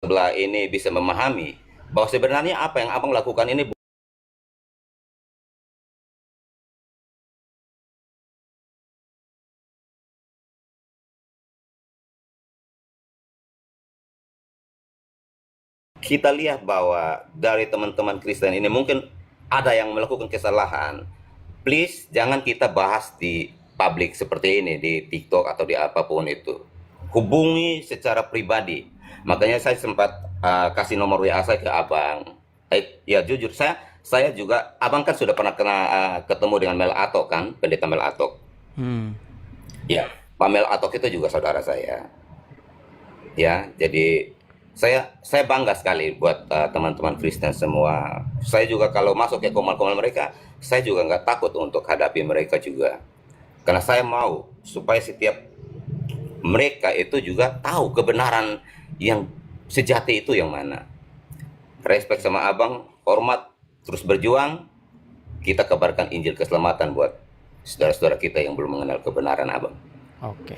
sebelah ini bisa memahami bahwa sebenarnya apa yang abang lakukan ini kita lihat bahwa dari teman-teman Kristen ini mungkin ada yang melakukan kesalahan. Please jangan kita bahas di publik seperti ini di TikTok atau di apapun itu. Hubungi secara pribadi. Makanya saya sempat kasih nomor WA saya ke abang. Ya jujur saya juga abang kan sudah pernah ketemu dengan Mel Atok kan, pendeta Mel Atok. Hmm. Ya, Pak Mel Atok itu juga saudara saya. Ya, jadi saya bangga sekali buat teman-teman Kristen semua. Saya juga kalau masuk ke komal-komal mereka, saya juga nggak takut untuk hadapi mereka juga. Karena saya mau supaya setiap mereka itu juga tahu kebenaran yang sejati itu yang mana. Respect sama abang, hormat, terus berjuang, kita kabarkan Injil keselamatan buat saudara-saudara kita yang belum mengenal kebenaran abang. Oke.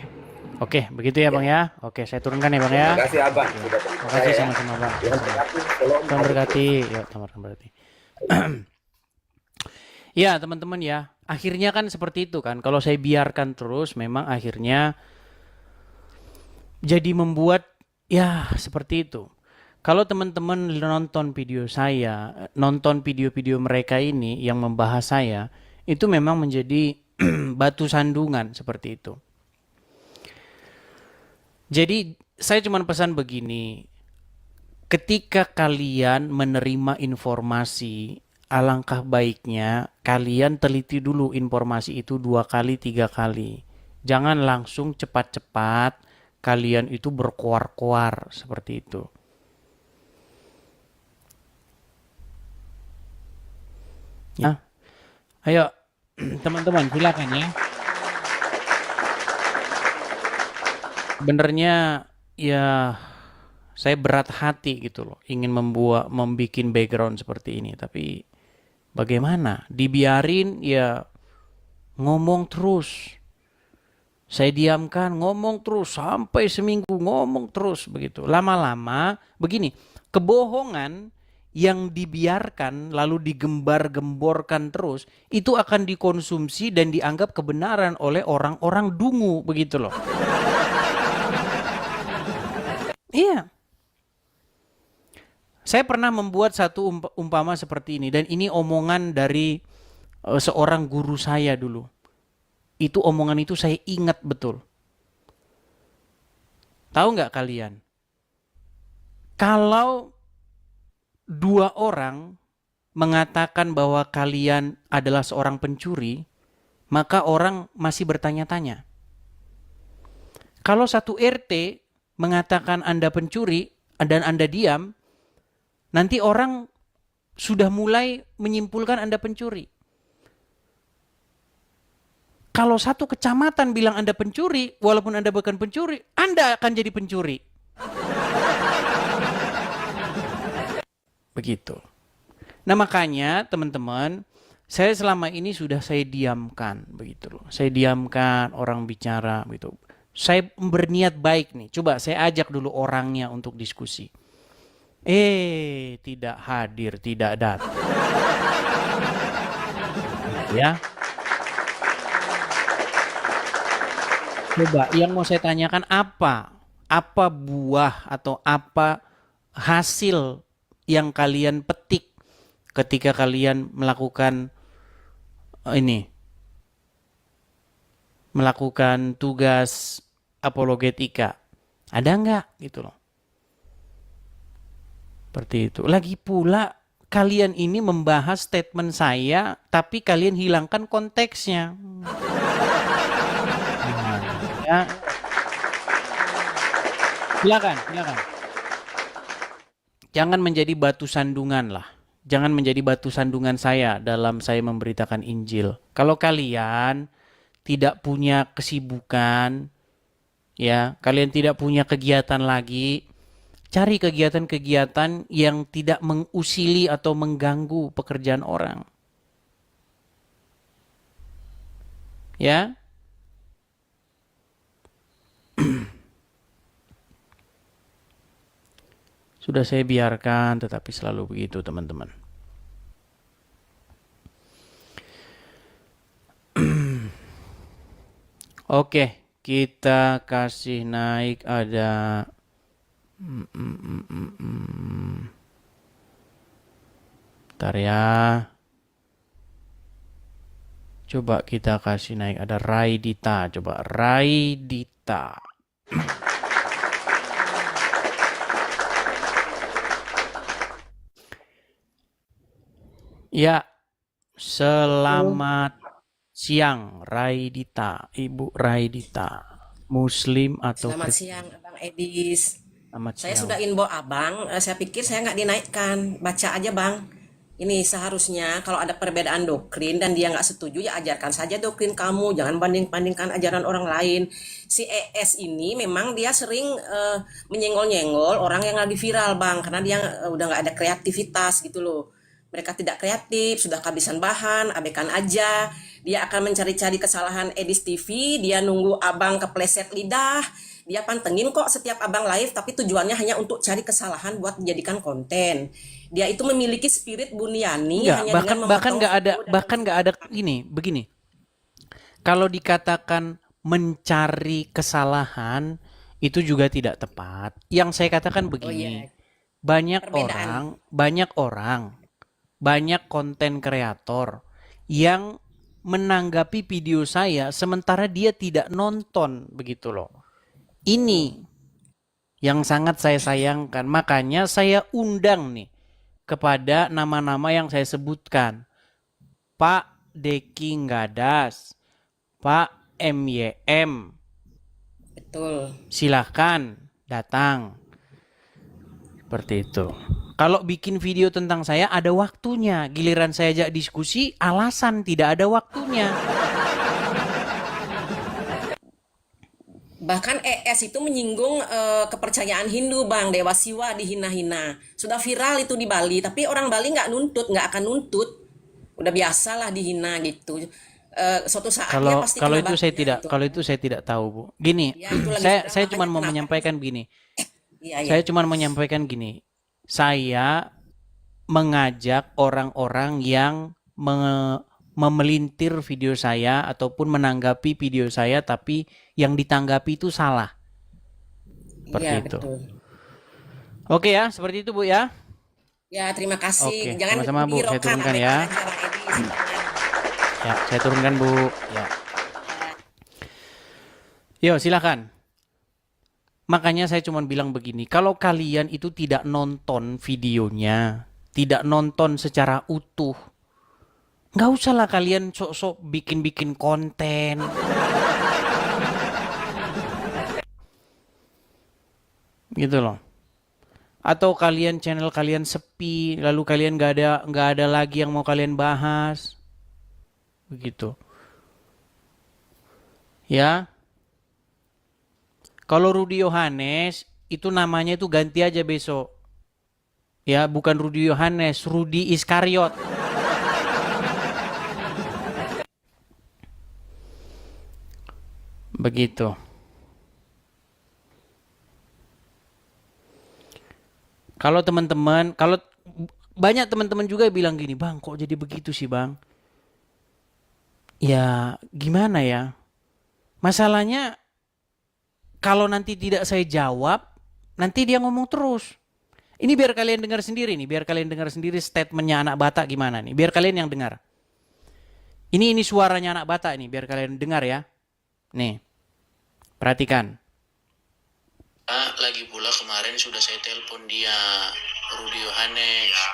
Oke, begitu ya Bang Ya, ya. Oke, saya turunkan ya Bang ya. terima kasih abang Oke. sudah bantu Makasih saya ya. sama-sama Bang. Tuhan Sama. berkati, shalom, Tuhan haleluya. berkati. Yuk, Tuhan berkati. Ya, teman-teman ya. Akhirnya kan seperti itu kan. Kalau saya biarkan terus, memang akhirnya jadi membuat ya seperti itu. Kalau teman-teman nonton video saya, nonton video-video mereka ini yang membahas saya, itu memang menjadi batu sandungan seperti itu. Jadi saya cuma pesan begini, ketika kalian menerima informasi, alangkah baiknya kalian teliti dulu informasi itu 2 kali, 3 kali. Jangan langsung cepat-cepat kalian itu berkoar-koar seperti itu. Ya, ayo teman-teman silakan ya. Sebenarnya ya saya berat hati gitu loh, ingin membikin background seperti ini, tapi bagaimana? Dibiarin ya ngomong terus. Saya diamkan, ngomong terus sampai seminggu ngomong terus begitu. Lama-lama begini, kebohongan yang dibiarkan lalu digembar-gemborkan terus itu akan dikonsumsi dan dianggap kebenaran oleh orang-orang dungu begitu loh. Iya, saya pernah membuat satu umpama seperti ini dan ini omongan dari seorang guru saya dulu. Itu omongan itu saya ingat betul. Tahu nggak kalian? Kalau 2 orang mengatakan bahwa kalian adalah seorang pencuri, maka orang masih bertanya-tanya. Kalau satu RT mengatakan Anda pencuri dan Anda diam, nanti orang sudah mulai menyimpulkan Anda pencuri. Kalau satu kecamatan bilang Anda pencuri, walaupun Anda bukan pencuri, Anda akan jadi pencuri. Begitu. Nah makanya teman-teman, saya selama ini sudah saya diamkan begitu loh. Saya diamkan orang bicara gitu. Saya berniat baik nih. Coba saya ajak dulu orangnya untuk diskusi. Tidak hadir, tidak datang. Ya, coba yang mau saya tanyakan apa? Apa buah atau apa hasil yang kalian petik ketika kalian melakukan ini, melakukan tugas apologetika? Ada nggak gitu loh? Seperti itu. Lagi pula kalian ini membahas statement saya, tapi kalian hilangkan konteksnya. Ya, silakan, silakan. Jangan menjadi batu sandungan lah. Jangan menjadi batu sandungan saya dalam saya memberitakan Injil. Kalau kalian tidak punya kesibukan, ya, kalian tidak punya kegiatan lagi, cari kegiatan-kegiatan yang tidak mengusili atau mengganggu pekerjaan orang. Ya, Sudah saya biarkan, tetapi selalu begitu teman-teman. Oke, kita kasih naik ada bentar ya. Coba kita kasih naik ada Raidita. Coba Raidita. Ya, selamat siang Raidita, Ibu Raidita. Muslim atau Selamat Kristen? siang, Abang Edis. Selamat Saya siang. sudah inbox Abang, saya pikir saya nggak dinaikkan. Baca aja, Bang. Ini seharusnya kalau ada perbedaan doktrin dan dia nggak setuju, ya ajarkan saja doktrin kamu. Jangan banding-bandingkan ajaran orang lain. Si ES ini memang dia sering menyenggol-nyenggol orang yang lagi viral, Bang. Karena dia udah nggak ada kreativitas gitu loh. Mereka tidak kreatif, sudah kehabisan bahan, abaikan aja. Dia akan mencari-cari kesalahan Edis TV, dia nunggu abang kepleset lidah, dia pantengin kok setiap abang live, tapi tujuannya hanya untuk cari kesalahan buat dijadikan konten. Dia itu memiliki spirit Buniani Enggak, hanya bahkan dengan bahkan memotong nggak ada video dan bahkan nggak ada ini begini. Kalau dikatakan mencari kesalahan itu juga tidak tepat. Yang saya katakan oh begini, iya, perbedaan. banyak konten kreator yang menanggapi video saya sementara dia tidak nonton begitu loh. Ini yang sangat saya sayangkan. Makanya saya undang nih kepada nama-nama yang saya sebutkan. Pak Deki Gadas, Pak MYM, Betul. silahkan datang. Seperti itu. Kalau bikin video tentang saya ada waktunya. Giliran saya ajak diskusi, alasan tidak ada waktunya. Bahkan ES itu menyinggung kepercayaan Hindu, Bang. Dewa Siwa dihina-hina. Sudah viral itu di Bali, tapi orang Bali nggak nuntut, nggak akan nuntut. Udah biasalah dihina gitu. Suatu saat dia Kalau pasti kalau kena itu saya batunya tidak itu. kalau itu saya tidak tahu, Bu. Gini, Ya itu lagi saya viral, saya cuma makanya mau kenapa? menyampaikan begini. Iya, ya. Saya cuma menyampaikan gini. Saya mengajak orang-orang yang memelintir video saya ataupun menanggapi video saya tapi yang ditanggapi itu salah. Seperti Iya, itu. betul. Oke ya, seperti itu Bu ya. Ya, terima kasih. Oke, Jangan sama-sama Bu, saya dihiraukan turunkan ya. abaikan aja, Bang Edi. Silakan. Ya, saya turunkan Bu. Ya. Yo, silakan. Makanya saya cuma bilang begini, kalau kalian itu tidak nonton videonya, tidak nonton secara utuh, nggak usahlah kalian sok-sok bikin-bikin konten. Gitu loh. Atau kalian channel kalian sepi, lalu kalian nggak ada lagi yang mau kalian bahas. Begitu. Ya. Kalau Rudy Yohanes itu namanya itu ganti aja besok. Ya, bukan Rudy Yohanes, Rudy Iskariot. Begitu. Kalau teman-teman, kalau banyak teman-teman juga bilang gini, "Bang, kok jadi begitu sih, Bang?" Ya, gimana ya? Masalahnya kalau nanti tidak saya jawab, nanti dia ngomong terus. Ini biar kalian dengar sendiri nih, biar kalian dengar sendiri statementnya anak Batak gimana nih, biar kalian yang dengar. Ini suaranya anak Batak nih, biar kalian dengar ya. Nih, perhatikan. Lagi pula kemarin sudah saya telepon dia, Rudy Yohanes. Ya,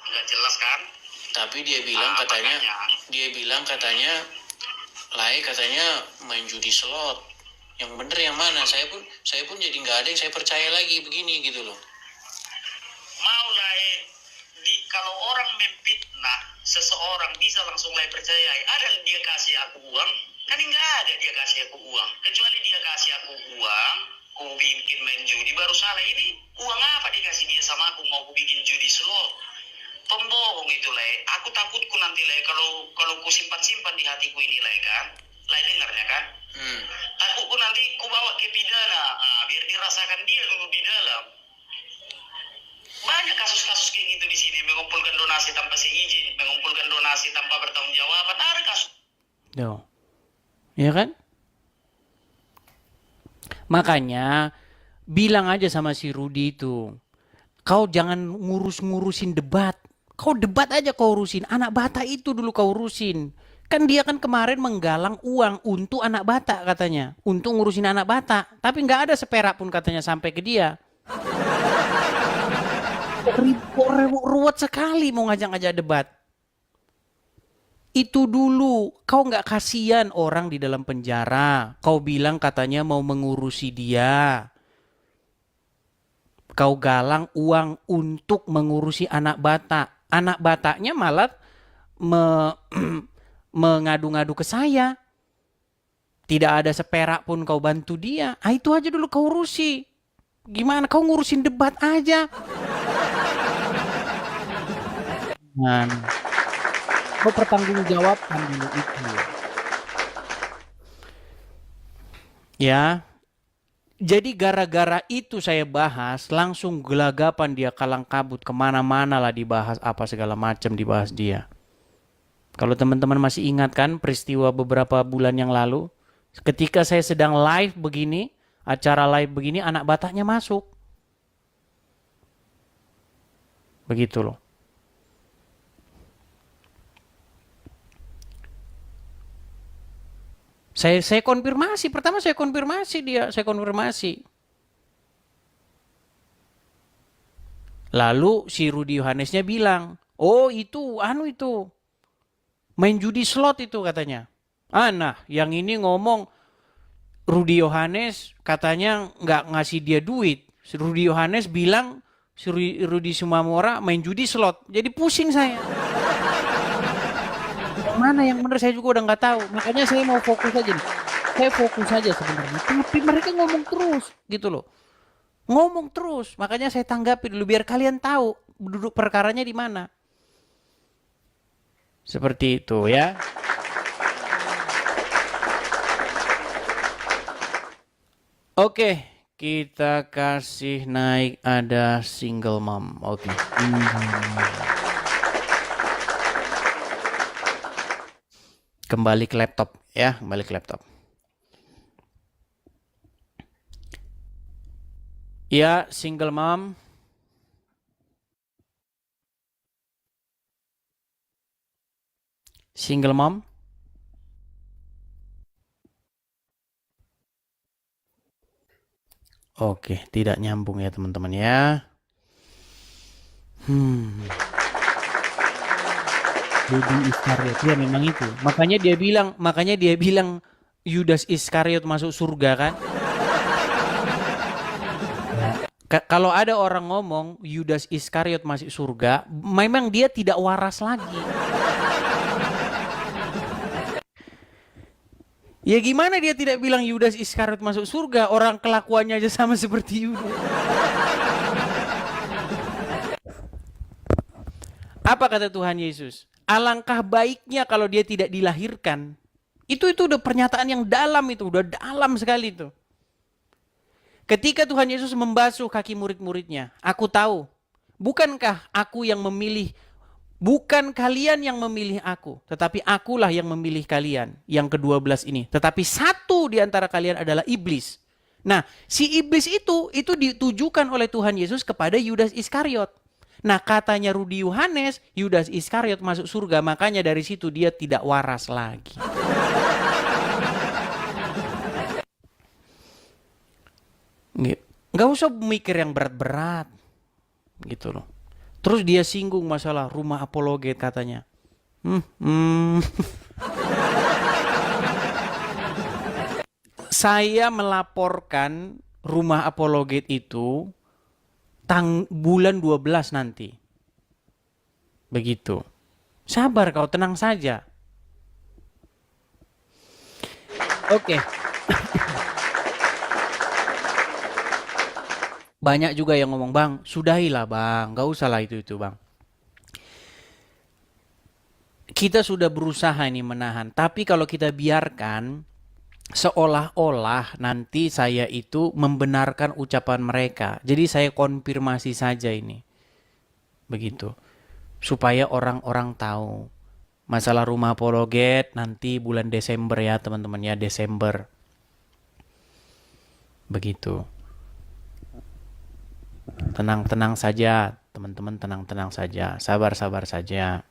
nggak jelas kan? Tapi dia bilang katanya, Lai katanya main judi slot. Yang bener yang mana? Saya pun jadi nggak ada yang saya percaya lagi begini gitu loh. Mau lah kalau orang memfitnah seseorang bisa langsung lah percaya. Ada dia kasih aku uang? Kan nggak ada dia kasih aku uang. Kecuali dia kasih aku uang, aku bikin main judi baru salah. Ini uang apa dikasih dia sama aku mau aku bikin judi slot? Pembohong itu lah. Aku takutku nanti lah kalau ku simpan di hatiku ini lah kan. Lah dengarnya kan? Takutku nanti ku bawa ke pidana. Biar dirasakan dia dulu di dalam. donasi tanpa bertanggung jawaban, ada kasus. Tuh. Ya kan? Makanya bilang aja sama si Rudy itu, kau jangan ngurus-ngurusin debat. Kau debat aja kau urusin. Anak Batak itu dulu kau urusin. Kan dia kan kemarin menggalang uang untuk anak Batak katanya. Untuk ngurusin anak Batak. Tapi nggak ada seperak pun katanya sampai ke dia. Ruwet sekali mau ngajak-ngajak debat. Itu dulu. Kau nggak kasihan orang di dalam penjara. Kau bilang katanya mau mengurusi dia. Kau galang uang untuk mengurusi anak Batak. Anak Bataknya malah mengadu-ngadu ke saya. Tidak ada seperak pun kau bantu dia. Ah, itu aja dulu kau urusi. Gimana kau ngurusin debat aja? Kau pertanggungjawabkan dulu itu. Ya. Jadi gara-gara itu saya bahas, langsung gelagapan dia kalang kabut, kemana-mana lah dibahas, apa segala macam dibahas dia. Kalau teman-teman masih ingat kan peristiwa beberapa bulan yang lalu, ketika saya sedang live begini, acara live begini, anak Bataknya masuk. Begitu loh. Saya konfirmasi, pertama saya konfirmasi dia, saya konfirmasi. Lalu si Rudy Yohanesnya bilang, oh itu, itu. Main judi slot itu katanya. Nah, yang ini ngomong Rudy Yohanes katanya nggak ngasih dia duit. Si Rudy Yohanes bilang si Rudy Sumamora main judi slot. Jadi pusing saya. Mana yang benar saya juga udah nggak tahu. Makanya saya mau fokus aja nih. Saya fokus aja sebenarnya. Tapi mereka ngomong terus gitu loh. Ngomong terus. Makanya saya tanggapi dulu biar kalian tahu duduk perkaranya di mana. Seperti itu ya. Oke, kita kasih naik ada single mom. Oke. Kembali ke laptop ya, kembali ke laptop. Ya, single mom. Single mom. Oke, tidak nyambung ya teman-teman ya. Yudas Iskariot ya memang itu. Makanya dia bilang Yudas Iskariot masuk surga kan? Kalau ada orang ngomong Yudas Iskariot masuk surga, memang dia tidak waras lagi. Ya gimana dia tidak bilang Yudas Iskariot masuk surga, orang kelakuannya aja sama seperti Yudas. Apa kata Tuhan Yesus? Alangkah baiknya kalau dia tidak dilahirkan. Itu udah pernyataan yang dalam itu, udah dalam sekali itu. Ketika Tuhan Yesus membasuh kaki murid-muridnya, aku tahu, bukankah aku yang memilih, bukan kalian yang memilih aku, tetapi akulah yang memilih kalian, yang ke-12 ini. Tetapi satu di antara kalian adalah iblis. Nah, si iblis itu ditujukan oleh Tuhan Yesus kepada Yudas Iskariot. Nah, katanya Rudy Yohanes, Yudas Iskariot masuk surga, makanya dari situ dia tidak waras lagi. Nggak usah mikir yang berat-berat, gitu loh. Terus dia singgung masalah rumah apologet katanya. Saya melaporkan rumah apologet itu bulan 12 nanti. Begitu. Sabar kau, tenang saja. Oke. Banyak juga yang ngomong, Bang, sudahilah Bang, gak usah lah itu Bang. Kita sudah berusaha ini menahan, tapi kalau kita biarkan, seolah-olah nanti saya itu membenarkan ucapan mereka. Jadi saya konfirmasi saja ini. Begitu. Supaya orang-orang tahu. Masalah rumah apologet nanti bulan Desember ya teman-teman ya, Desember. Begitu. Tenang-tenang saja, teman-teman, tenang-tenang saja. Sabar-sabar saja.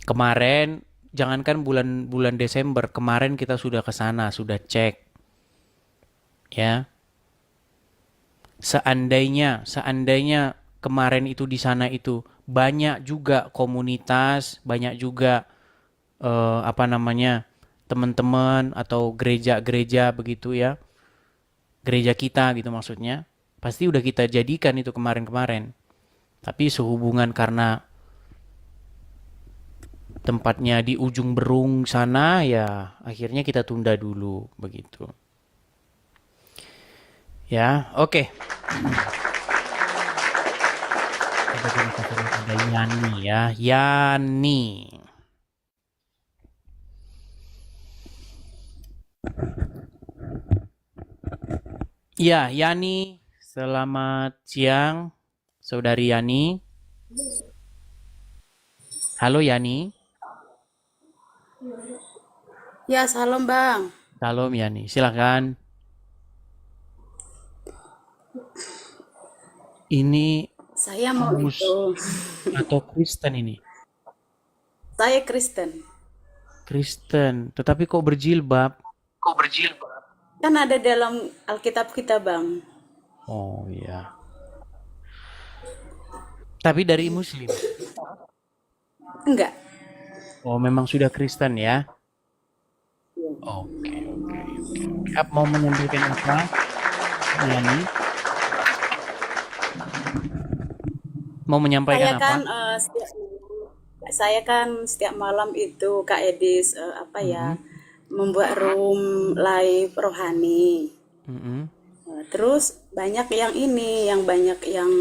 Kemarin, jangankan bulan Desember, kemarin kita sudah ke sana, sudah cek. Ya. Seandainya kemarin itu di sana itu banyak juga komunitas, banyak juga teman-teman atau gereja-gereja begitu ya, gereja kita gitu maksudnya, pasti udah kita jadikan itu kemarin-kemarin. Tapi sehubungan karena tempatnya di ujung Berung sana ya, akhirnya kita tunda dulu begitu. Ya, oke. Ada Yani ya, Yani. Ya, Yani, selamat siang, Saudari Yani. Halo Yani, Ya, salam Bang. salam Yani, silakan. Ini Saya mau Mus itu. atau Kristen ini? Saya Kristen. Kristen, tetapi kok berjilbab? Kan ada dalam Alkitab kita, Bang. Oh iya. Tapi dari Muslim. Enggak. Oh, memang sudah Kristen ya? Oke, oke, oke. Mau menyampaikan apa, Yani? Mau menyampaikan Saya kan apa? setiap malam itu Kak Edis membuat room live rohani. Mm-mm. Terus banyak yang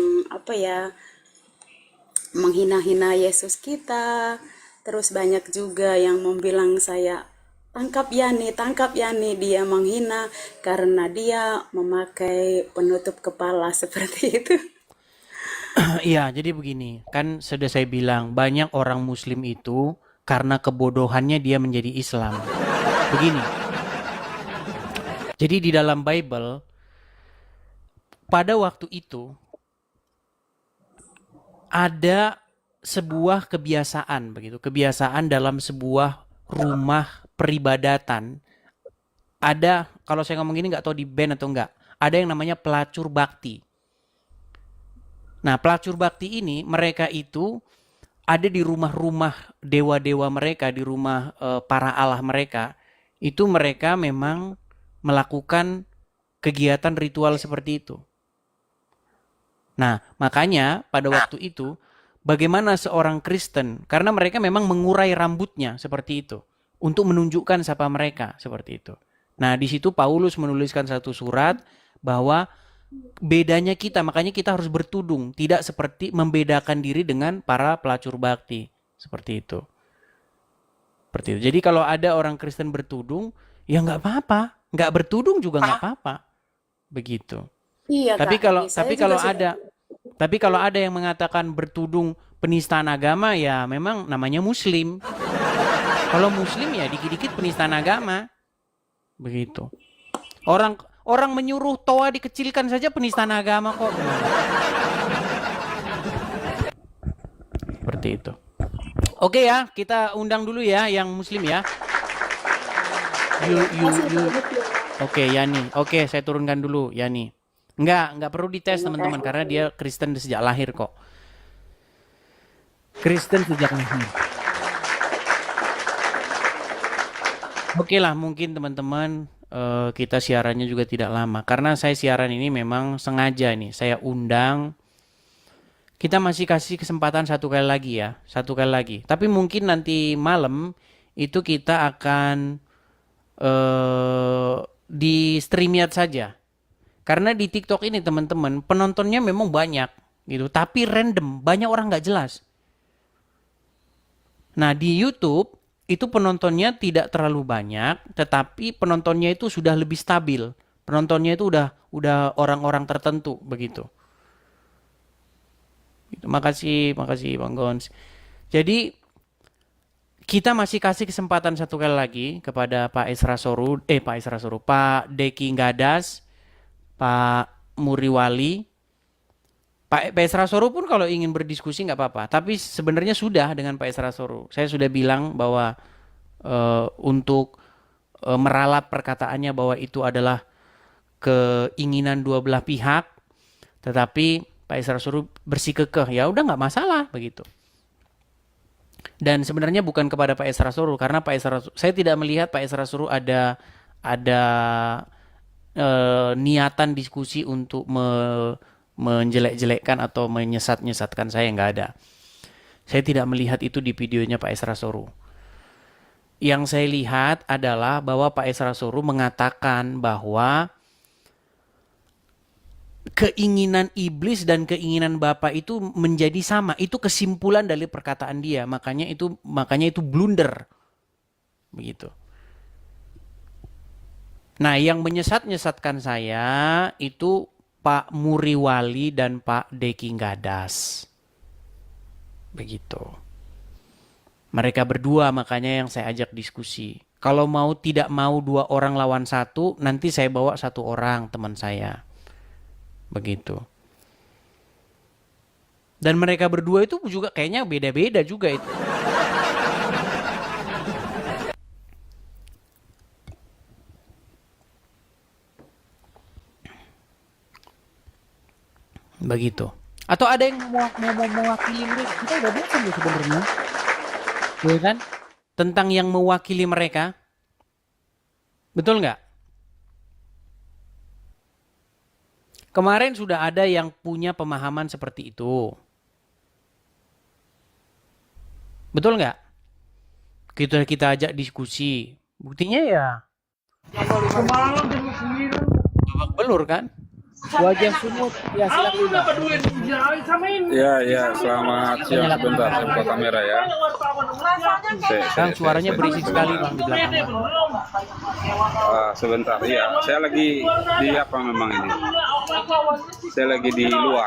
menghina-hina Yesus kita. Terus banyak juga yang membilang saya tangkap Yani, dia menghina karena dia memakai penutup kepala seperti itu. Iya, jadi begini, kan sudah saya bilang banyak orang Muslim itu karena kebodohannya dia menjadi Islam. Begini, jadi di dalam Bible pada waktu itu ada sebuah kebiasaan begitu, kebiasaan dalam sebuah rumah peribadatan. Ada, kalau saya ngomong gini nggak tahu di band atau enggak, ada yang namanya pelacur bakti. Nah, pelacur bakti ini mereka itu ada di rumah-rumah dewa-dewa mereka, di rumah para allah mereka. Itu mereka memang melakukan kegiatan ritual seperti itu. Nah, makanya pada waktu itu bagaimana seorang Kristen, karena mereka memang mengurai rambutnya seperti itu untuk menunjukkan siapa mereka seperti itu. Nah, di situ Paulus menuliskan satu surat bahwa bedanya kita, makanya kita harus bertudung, tidak seperti membedakan diri dengan para pelacur bakti seperti itu. Seperti itu. Jadi kalau ada orang Kristen bertudung, ya nggak apa-apa, nggak bertudung juga nggak apa-apa, begitu. Iya Tapi Kak kalau Edis, saya juga sudah. tapi kalau ada yang mengatakan bertudung penistaan agama, ya memang namanya Muslim. Kalau Muslim ya dikit-dikit penistaan agama, begitu. Orang menyuruh toa dikecilkan saja penistaan agama kok. Seperti itu. Oke ya, kita undang dulu ya yang Muslim ya. You. Oke, Yani. Oke, saya turunkan dulu Yani. Enggak perlu dites teman-teman karena dia Kristen sejak lahir kok. Kristen sejak lahir. Oke lah, mungkin teman-teman kita siarannya juga tidak lama karena saya siaran ini memang sengaja nih saya undang. Kita masih kasih kesempatan satu kali lagi. Tapi mungkin nanti malam itu kita akan di StreamYard saja. Karena di TikTok ini teman-teman penontonnya memang banyak gitu, tapi random, banyak orang nggak jelas. Nah di YouTube itu penontonnya tidak terlalu banyak, tetapi penontonnya itu sudah lebih stabil. Penontonnya itu udah orang-orang tertentu begitu. Makasih Bang Gons. Jadi kita masih kasih kesempatan satu kali lagi kepada Pak Esra Soru, Pak Deki Gadas, Pak Muriwali, Pak Esra Soru pun kalau ingin berdiskusi nggak apa-apa. Tapi sebenarnya sudah dengan Pak Esra Soru. Saya sudah bilang bahwa untuk meralat perkataannya bahwa itu adalah keinginan dua belah pihak, tetapi Pak Esra Soru bersikukuh, ya udah nggak masalah begitu. Dan sebenarnya bukan kepada Pak Esra Soru, karena saya tidak melihat Pak Esra Soru ada niatan diskusi untuk menjelek-jelekkan atau menyesat-nyesatkan saya, nggak ada. Saya tidak melihat itu di videonya Pak Esra Soru. Yang saya lihat adalah bahwa Pak Esra Soru mengatakan bahwa keinginan iblis dan keinginan Bapa itu menjadi sama. Itu kesimpulan dari perkataan dia. Makanya itu blunder. Begitu. Nah, yang menyesat-nyesatkan saya itu Pak Muriwali dan Pak Deki Gadas. Begitu. Mereka berdua makanya yang saya ajak diskusi. Kalau tidak mau 2 orang lawan 1, nanti saya bawa 1 orang teman saya. Begitu. Dan mereka berdua itu juga kayaknya beda-beda juga itu. Begitu. Atau ada yang mau mewakili mereka? Kita udah biasa loh sebenarnya. Ya kan? Tentang yang mewakili mereka. Betul nggak? Kemarin sudah ada yang punya pemahaman seperti itu. Betul nggak? Kita ajak diskusi. Buktinya ya babak belur kan? Wajah sumut. Ya silakan. Ya, selamat siang sebentar, saya buka kamera ya. Kang, suaranya berisik sekali Bang di belakang. Sebentar, ya, saya lagi di apa memang ini? Saya lagi di luar.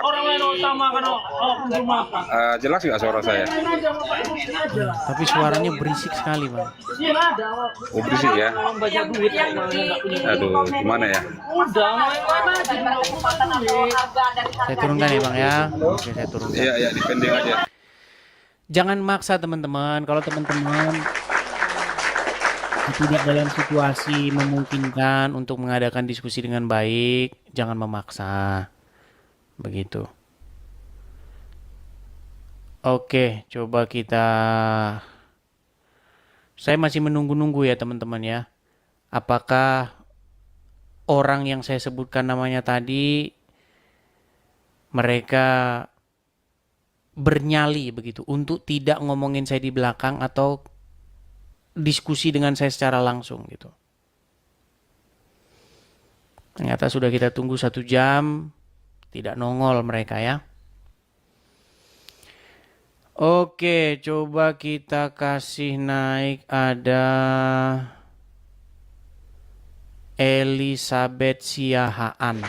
Jelas nggak suara saya? Tapi suaranya berisik sekali Bang. Oh, berisik ya? Aduh, gimana ya? Saya turunkan ya Bang ya. Oke, saya turunkan. Iya, dipending aja. Jangan maksa teman-teman. Kalau teman-teman tidak dalam situasi memungkinkan untuk mengadakan diskusi dengan baik, jangan memaksa. Begitu. Oke, coba saya masih menunggu-nunggu ya teman-teman ya. Apakah orang yang saya sebutkan namanya tadi mereka bernyali begitu untuk tidak ngomongin saya di belakang atau diskusi dengan saya secara langsung gitu. Ternyata sudah kita tunggu 1 jam, tidak nongol mereka ya. Oke, coba kita kasih naik, ada Elizabeth Siahaan.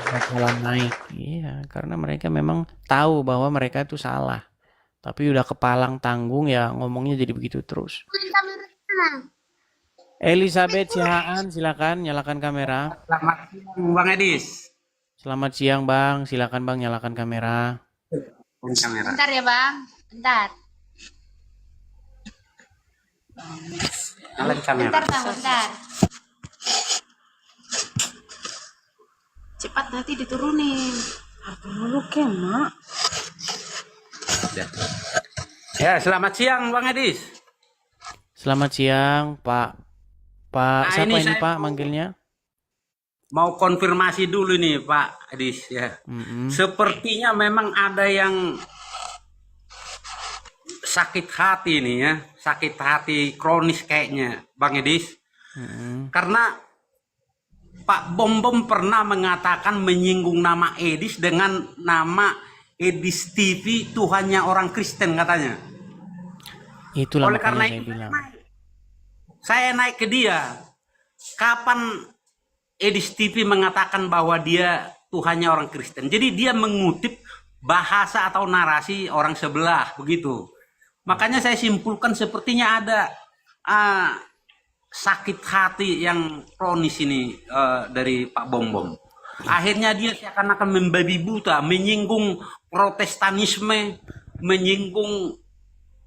Bakalan naik. Iya, karena mereka memang tahu bahwa mereka itu salah. Tapi udah kepalang tanggung ya ngomongnya jadi begitu terus. Elizabeth Siahaan, silakan nyalakan kamera. Selamat siang Bang Edis. Selamat siang Bang, silakan Bang nyalakan kamera. Kamera. Bentar ya Bang, bentar. Nyalain kamera. Bentar Bang, bentar. Cepat nanti diturunin. Dulu Mak. Ya, selamat siang Bang Edis. Selamat siang Pak. Siapa ini Pak manggilnya? Mau konfirmasi dulu nih Pak Edis ya. Sepertinya memang ada yang sakit hati nih ya, sakit hati kronis kayaknya Bang Edis. Karena Pak Bom pernah mengatakan menyinggung nama Edis dengan nama Edis TV Tuhannya orang Kristen katanya. Itulah Oleh makanya karena saya itu bilang. saya naik ke dia. Kapan Edis TV mengatakan bahwa dia Tuhannya orang Kristen? Jadi dia mengutip bahasa atau narasi orang sebelah begitu. Makanya saya simpulkan sepertinya ada sakit hati yang kronis ini dari Pak Bom Bom. Akhirnya dia seakan-akan membabi buta, menyinggung Protestanisme, menyinggung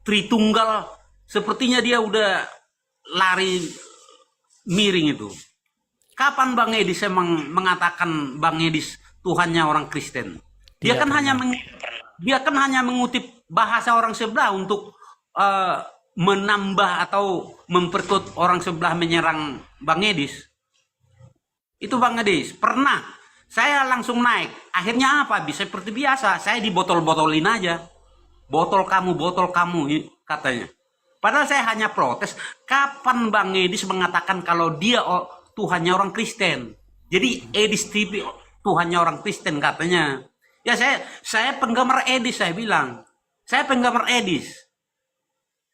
Tritunggal. Sepertinya dia udah lari miring itu. Kapan Bang Edis emang mengatakan Bang Edis Tuhannya orang Kristen? Dia Tidak kan pernah. dia kan hanya mengutip bahasa orang sebelah untuk menambah atau memperkuat orang sebelah menyerang Bang Edis. Itu Bang Edis pernah saya langsung naik. Akhirnya apa? Bisa seperti biasa. Saya dibotol-botolin aja. Botol kamu, katanya. Padahal saya hanya protes. Kapan Bang Edis mengatakan kalau dia Tuhannya orang Kristen? Jadi Edis TV Tuhannya orang Kristen katanya. Ya saya penggemar Edis, saya bilang. Saya penggemar Edis.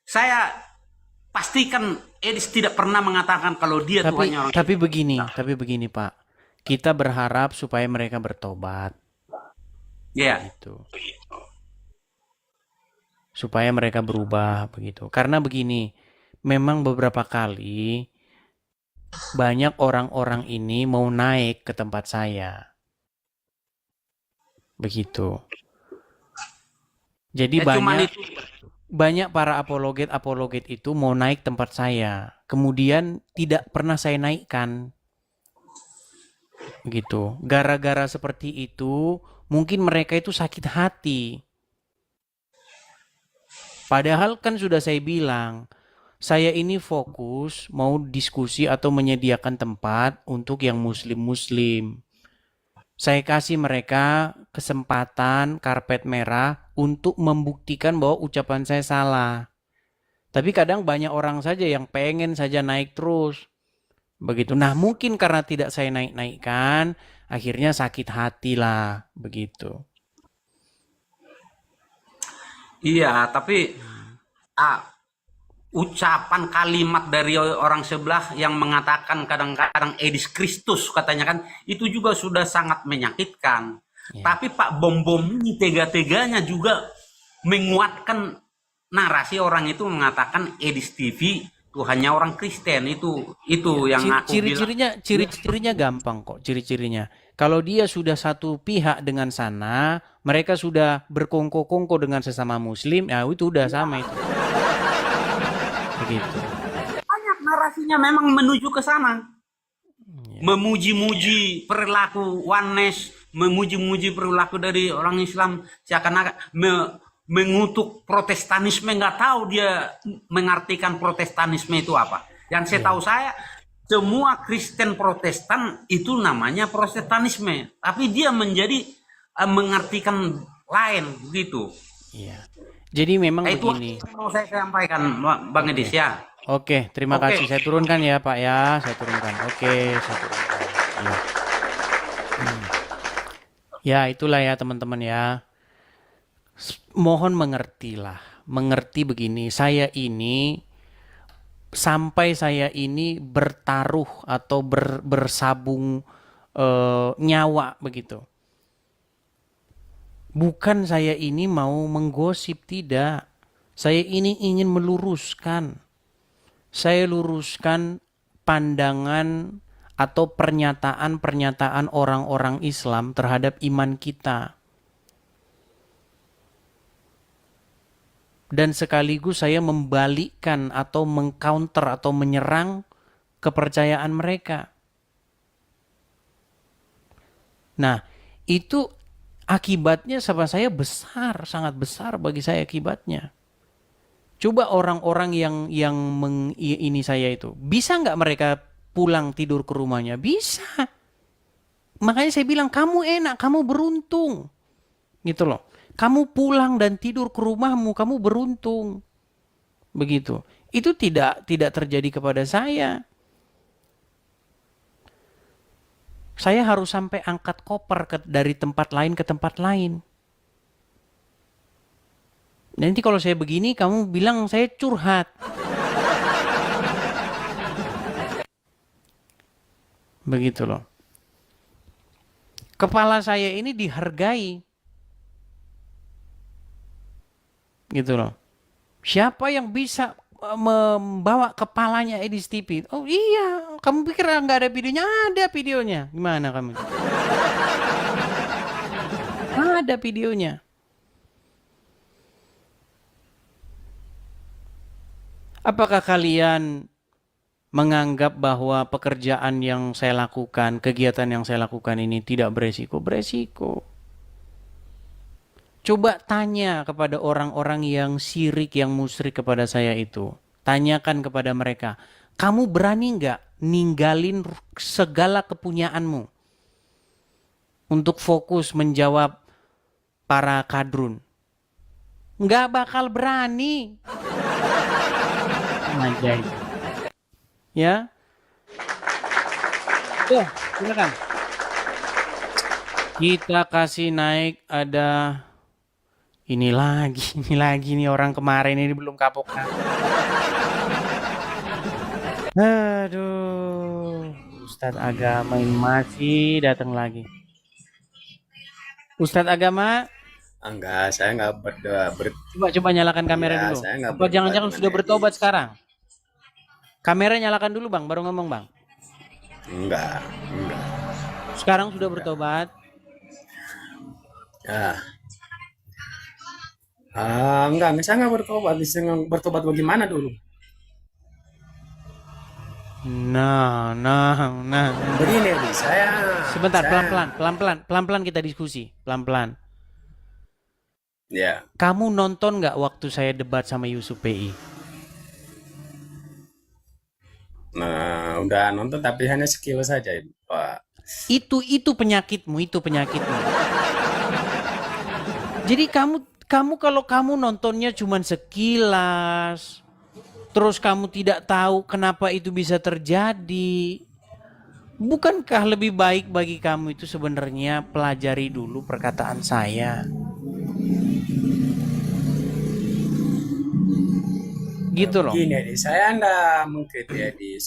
Saya pastikan Edis tidak pernah mengatakan kalau dia Tuhannya orang Kristen. Tapi begini Pak, kita berharap supaya mereka bertobat, Ya. gitu. Supaya mereka berubah begitu. Karena begini, memang beberapa kali banyak orang-orang ini mau naik ke tempat saya. Begitu. Jadi Ya, cuman itu. banyak para apologet itu mau naik tempat saya. Kemudian tidak pernah saya naikkan. Begitu. Gara-gara seperti itu, mungkin mereka itu sakit hati. Padahal kan sudah saya bilang, saya ini fokus mau diskusi atau menyediakan tempat untuk yang muslim-muslim. Saya kasih mereka kesempatan karpet merah untuk membuktikan bahwa ucapan saya salah. Tapi kadang banyak orang saja yang pengen saja naik terus. Begitu. Nah, mungkin karena tidak saya naik-naikkan, akhirnya sakit hati lah. Begitu. Iya, tapi ucapan kalimat dari orang sebelah yang mengatakan kadang-kadang Edis Kristus katanya kan, itu juga sudah sangat menyakitkan. Ya. Tapi Pak Bom Bom ini tega-teganya juga menguatkan narasi orang itu mengatakan Edis TV Tuhannya orang Kristen. Itu yang aku bilang. Ciri-cirinya gampang kok, ciri-cirinya. Kalau dia sudah satu pihak dengan sana, mereka sudah berkongko-kongko dengan sesama muslim, ya itu udah sama itu. Begitu. Banyak narasinya memang menuju ke sana. Ya. Memuji-muji perilaku oneness, memuji-muji perilaku dari orang Islam, seakan-akan mengutuk Protestanisme. Nggak tahu dia mengartikan Protestanisme itu apa. Yang saya tahu saya, semua Kristen Protestan itu namanya Protestanisme, tapi dia menjadi mengartikan lain begitu. Iya. Jadi memang Itu begini. yang mau saya sampaikan, Bang Edis ya. Oke, terima Oke. kasih. Saya turunkan ya Pak ya. Saya turunkan. Oke, saya turunkan. Ya. Ya, itulah ya teman-teman ya. Mohon mengertilah. Mengerti begini, sampai saya ini bertaruh atau bersabung nyawa begitu. Bukan saya ini mau menggosip, tidak. Saya ini ingin meluruskan. Saya luruskan pandangan atau pernyataan-pernyataan orang-orang Islam terhadap iman kita. Dan sekaligus saya membalikkan atau mengcounter atau menyerang kepercayaan mereka. Nah, itu akibatnya sama saya besar, sangat besar bagi saya akibatnya. Coba orang-orang yang ini saya itu, bisa nggak mereka pulang tidur ke rumahnya? Bisa. Makanya saya bilang, kamu enak, kamu beruntung. Gitu loh. Kamu pulang dan tidur ke rumahmu, kamu beruntung. Begitu. Itu tidak terjadi kepada saya. Saya harus sampai angkat koper dari tempat lain ke tempat lain. Nanti kalau saya begini, kamu bilang saya curhat. Begitu loh. Kepala saya ini dihargai. Gitu loh. Siapa yang bisa membawa kepalanya Edis TV? Oh iya, kamu pikir nggak ada videonya? Ada videonya. Gimana kamu? Ada videonya. Apakah kalian menganggap bahwa pekerjaan yang saya lakukan, kegiatan yang saya lakukan ini tidak beresiko? Beresiko. Coba tanya kepada orang-orang yang syirik, yang musyrik kepada saya itu. Tanyakan kepada mereka, kamu berani nggak ninggalin segala kepunyaanmu untuk fokus menjawab para kadrun? Nggak bakal berani. Anjay. Ya. Silakan. Kita kasih naik ada ini lagi nih orang kemarin ini belum kapok. Aduh, Ustadz agama ini masih datang lagi. Ustadz agama, Enggak, saya enggak coba nyalakan kamera Iya, dulu. saya nggak Apa berdebat jangan-jangan dengan sudah bertobat Edis. sekarang? Kamera nyalakan dulu bang, baru ngomong bang. enggak. Sekarang sudah bertobat. Ya. Enggak, saya enggak bertobat. Bisa bertobat bagaimana dulu? Nah. Begini, Edis, Sebentar, saya- pelan-pelan kita diskusi, pelan-pelan. Ya, Kamu nonton nggak waktu saya debat sama Yusuf PI? nah, udah nonton tapi hanya sekilas saja, Pak. Itu penyakitmu. Jadi kamu kalau kamu nontonnya cuman sekilas, terus kamu tidak tahu kenapa itu bisa terjadi. Bukankah lebih baik bagi kamu itu sebenarnya pelajari dulu perkataan saya? Gitu loh. Begini, Edis, saya enggak mengkritik Edis.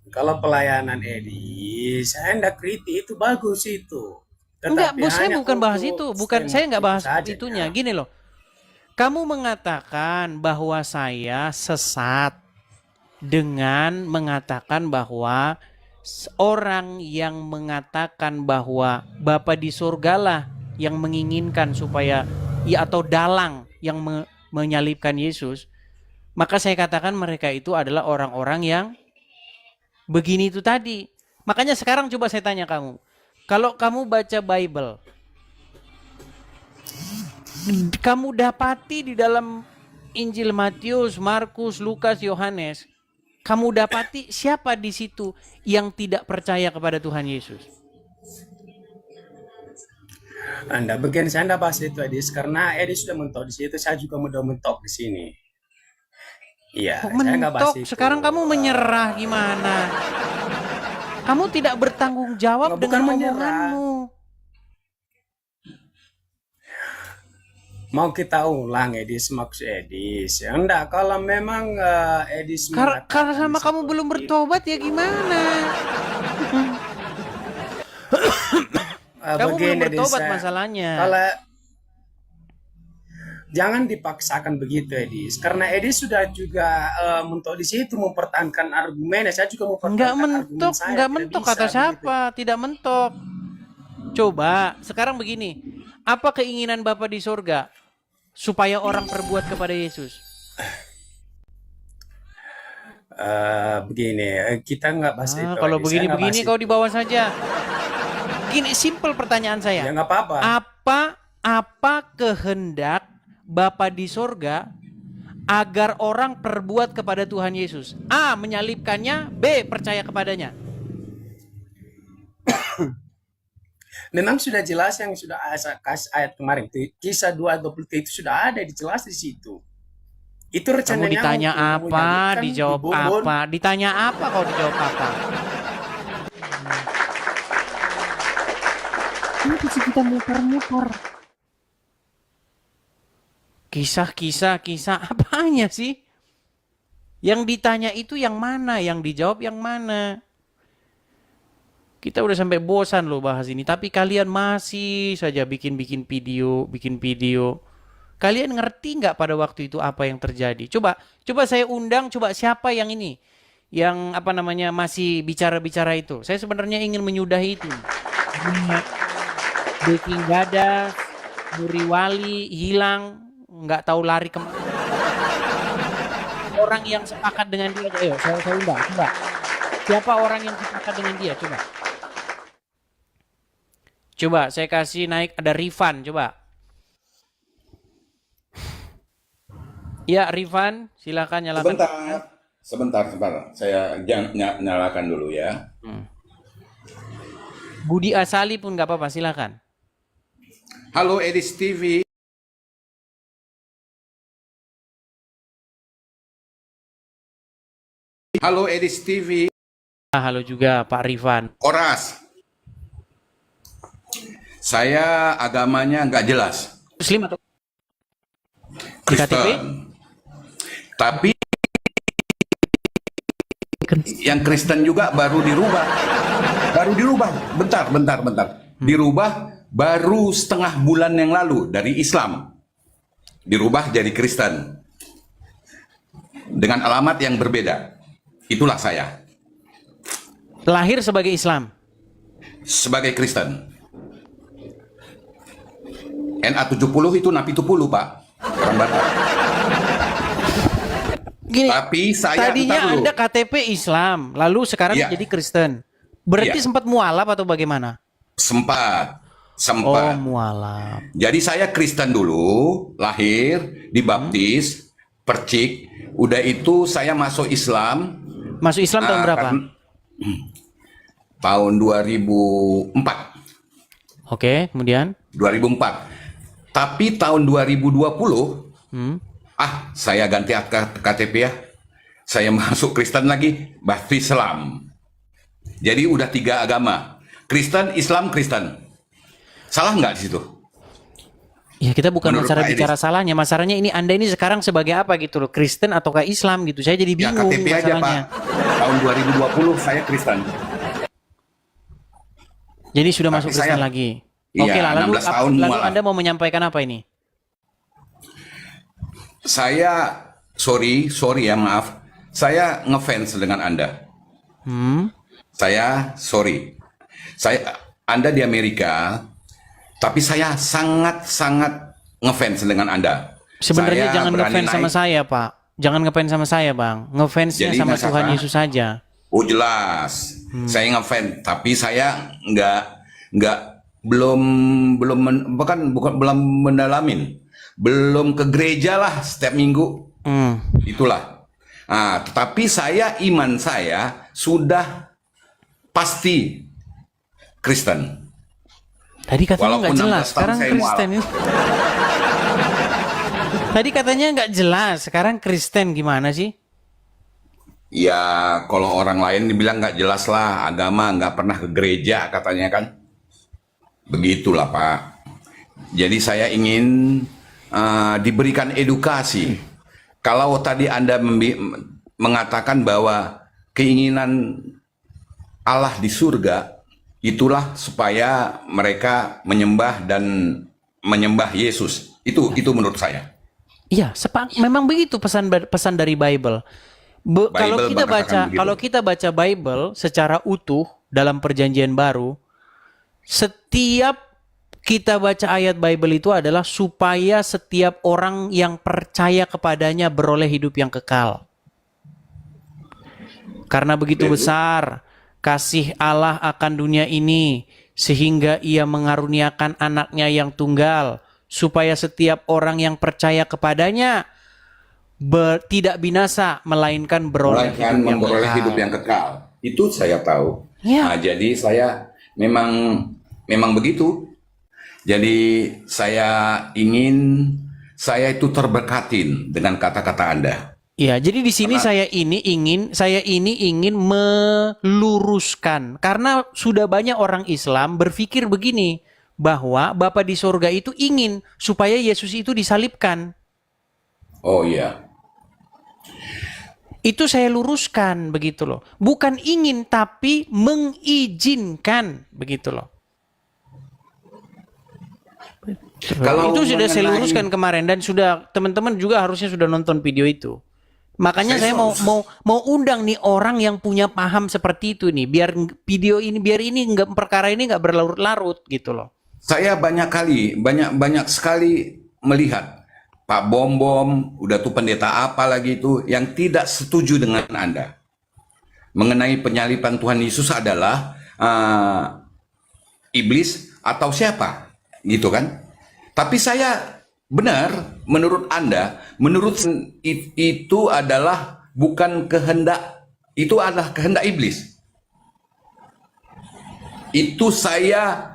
Kalau pelayanan Edis, saya enggak kritik, itu bagus itu. Enggak, Tetapi Bu, saya hanya bukan bahas untuk itu. Bukan, sistem saya nggak bahas saja, itunya. ya. Gini loh. Kamu mengatakan bahwa saya sesat dengan mengatakan bahwa orang yang mengatakan bahwa Bapa di surgalah yang menginginkan supaya atau dalang yang menyalibkan Yesus, maka saya katakan mereka itu adalah orang-orang yang begini itu tadi. Makanya sekarang coba saya tanya kamu. Kalau kamu baca Bible, kamu dapati di dalam Injil Matius, Markus, Lukas, Yohanes, kamu dapati siapa di situ yang tidak percaya kepada Tuhan Yesus? Anda bagian saya enggak bahas itu, Edis, karena Edis sudah mentok di situ, saya juga udah mentok di sini. Iya, Kok saya enggak bahas mentok? itu. Sekarang kamu menyerah gimana? Kamu tidak bertanggung jawab Bukan dengan menyerah. omonganmu. Mau kita ulang, Edis, maksud Edis. Ya enggak, kalau memang Edis Karena sama mengatakan kamu belum seperti- bertobat ya gimana? Kamu belum begini, Edis, bertobat saya- masalahnya. Kalau jangan dipaksakan begitu, Edis, karena Edis sudah juga mentok di situ mempertahankan argumennya. Saya juga Enggak mempertahankan mentok, argumen saya. enggak Tidak mentok bisa kata begitu. siapa? Tidak mentok. Coba, sekarang begini. Apa keinginan Bapa di surga? Supaya orang perbuat kepada Yesus. Begini, kita nggak bahas itu. Kalau Edis. Saya begini-begini nggak bahas kau itu. dibawa saja. Gini, simple pertanyaan Ya saya. nggak apa-apa. Apa kehendak Bapa di surga agar orang perbuat kepada Tuhan Yesus? A. Menyalibkannya. B. Percaya kepadanya. Memang sudah jelas yang sudah kasih ayat kemarin. Kisah 2:20 itu sudah ada dijelas di situ. Itu Kamu rencananya ditanya untuk apa, menyalibkan dijawab di Bogor. apa? Ditanya apa, kau dijawab apa? Ini kita muter-muter. Kisah apanya sih? Yang ditanya itu yang mana? Yang dijawab yang mana? Kita udah sampai bosan loh bahas ini. Tapi kalian masih saja bikin video. Kalian ngerti nggak pada waktu itu apa yang terjadi? Coba saya undang, coba siapa yang ini, yang apa namanya masih bicara-bicara itu. Saya sebenarnya ingin menyudahi itu. Baking Gadas, Muri Wali hilang, nggak tahu lari kemana. Orang yang sepakat dengan dia, ayo saya undang, coba. Siapa orang yang sepakat dengan dia, coba. Coba saya kasih naik, ada Rifan, coba. Ya, Rifan, silakan nyalakan. Sebentar. Saya nyalakan dulu ya. Budi Asali pun nggak apa-apa, silakan. Halo Edis TV. Halo Edis TV. Halo juga Pak Rifan. Oras. Saya agamanya nggak jelas. Muslim atau di KTP? Kristen. Tapi yang Kristen juga baru dirubah. Bentar. Dirubah baru setengah bulan yang lalu dari Islam. Dirubah jadi Kristen. Dengan alamat yang berbeda. Itulah saya. Lahir sebagai Islam. Sebagai Kristen. NA70 itu Napi Tupulu, Pak. Orang Batak. Gini, Tapi saya tadinya Anda KTP Islam, lalu sekarang Iya. jadi Kristen. Berarti Iya. sempat mualaf atau bagaimana? Sempat. Oh, mualaf. Jadi saya Kristen dulu, lahir, dibaptis, percik. Udah itu saya masuk Islam. Masuk Islam tahun berapa? Tahun 2004. Oke, kemudian? 2004. Tapi tahun 2020, saya ganti KTP ya. Saya masuk Kristen lagi, baptis Islam. Jadi udah 3 agama. Kristen, Islam, Kristen. Salah nggak di situ? Ya kita bukan Menurut masalah Pak bicara salahnya. Masalahnya ini Anda ini sekarang sebagai apa gitu loh? Kristen ataukah Islam gitu. Saya jadi Ya bingung KTP aja masalahnya. Pak. Tahun 2020 saya Kristen. Jadi sudah masuk Tapi Kristen saya- lagi. Iya, Oke lah, lalu 16 tahun mualaf. Anda mau menyampaikan apa ini? Saya sorry ya, maaf. Saya ngefans dengan Anda. Saya sorry. Anda di Amerika, tapi saya sangat ngefans dengan Anda. Sebenarnya Saya jangan berani ngefans sama naik. saya, Pak. Jangan ngefans sama saya, Bang. Ngefansnya Jadi sama nggak Tuhan apa-apa. Yesus saja. Oh jelas, saya ngefans, tapi saya belum mendalamin, belum ke gereja lah setiap minggu, itulah. Nah, tetapi iman saya sudah pasti Kristen. Tadi katanya nggak Walaupun jelas, 16 tahun sekarang saya Kristen itu. Tadi katanya nggak jelas, sekarang Kristen gimana sih? Ya kalau orang lain dibilang nggak jelas lah, agama nggak pernah ke gereja katanya kan. Begitulah Pak. Jadi saya ingin diberikan edukasi. Kalau tadi Anda mengatakan bahwa keinginan Allah di surga itulah supaya mereka menyembah Yesus. Itu menurut saya. Iya, memang begitu pesan dari Bible. Kalau kita baca Bible secara utuh dalam Perjanjian Baru, setiap kita baca ayat Bible itu adalah supaya setiap orang yang percaya kepadanya beroleh hidup yang kekal. Karena begitu besar kasih Allah akan dunia ini, sehingga ia mengaruniakan anaknya yang tunggal, supaya setiap orang yang percaya kepadanya tidak binasa, melainkan beroleh hidup yang kekal. Itu saya tahu. Ya. Nah, jadi saya memang begitu. Jadi saya itu terberkatin dengan kata-kata Anda. Ya, jadi di sini saya ini ingin meluruskan, karena sudah banyak orang Islam berpikir begini, bahwa Bapa di sorga itu ingin supaya Yesus itu disalibkan. Oh iya. Itu saya luruskan begitu loh. Bukan ingin tapi mengizinkan begitu loh. Kalau Itu sudah saya mengenai- luruskan kemarin dan sudah teman-teman juga harusnya sudah nonton video itu. Makanya saya mau undang nih orang yang punya paham seperti itu nih, biar video ini nggak perkara ini nggak berlarut-larut gitu loh. Saya banyak sekali melihat Pak Bom udah tuh pendeta apa lagi itu yang tidak setuju dengan Anda mengenai penyaliban Tuhan Yesus adalah iblis atau siapa gitu kan. Tapi saya benar, menurut Anda, itu adalah bukan kehendak, itu adalah kehendak iblis. Itu saya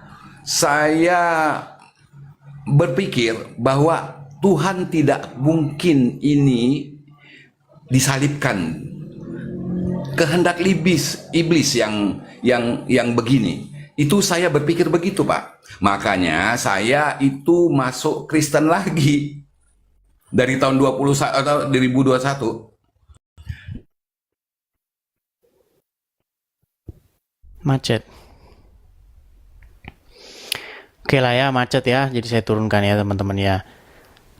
berpikir bahwa Tuhan tidak mungkin ini disalibkan. Kehendak iblis yang begini. Itu saya berpikir begitu, Pak. Makanya saya itu masuk Kristen lagi dari tahun 2021. Macet. Oke lah ya, macet ya. Jadi saya turunkan ya teman-teman ya.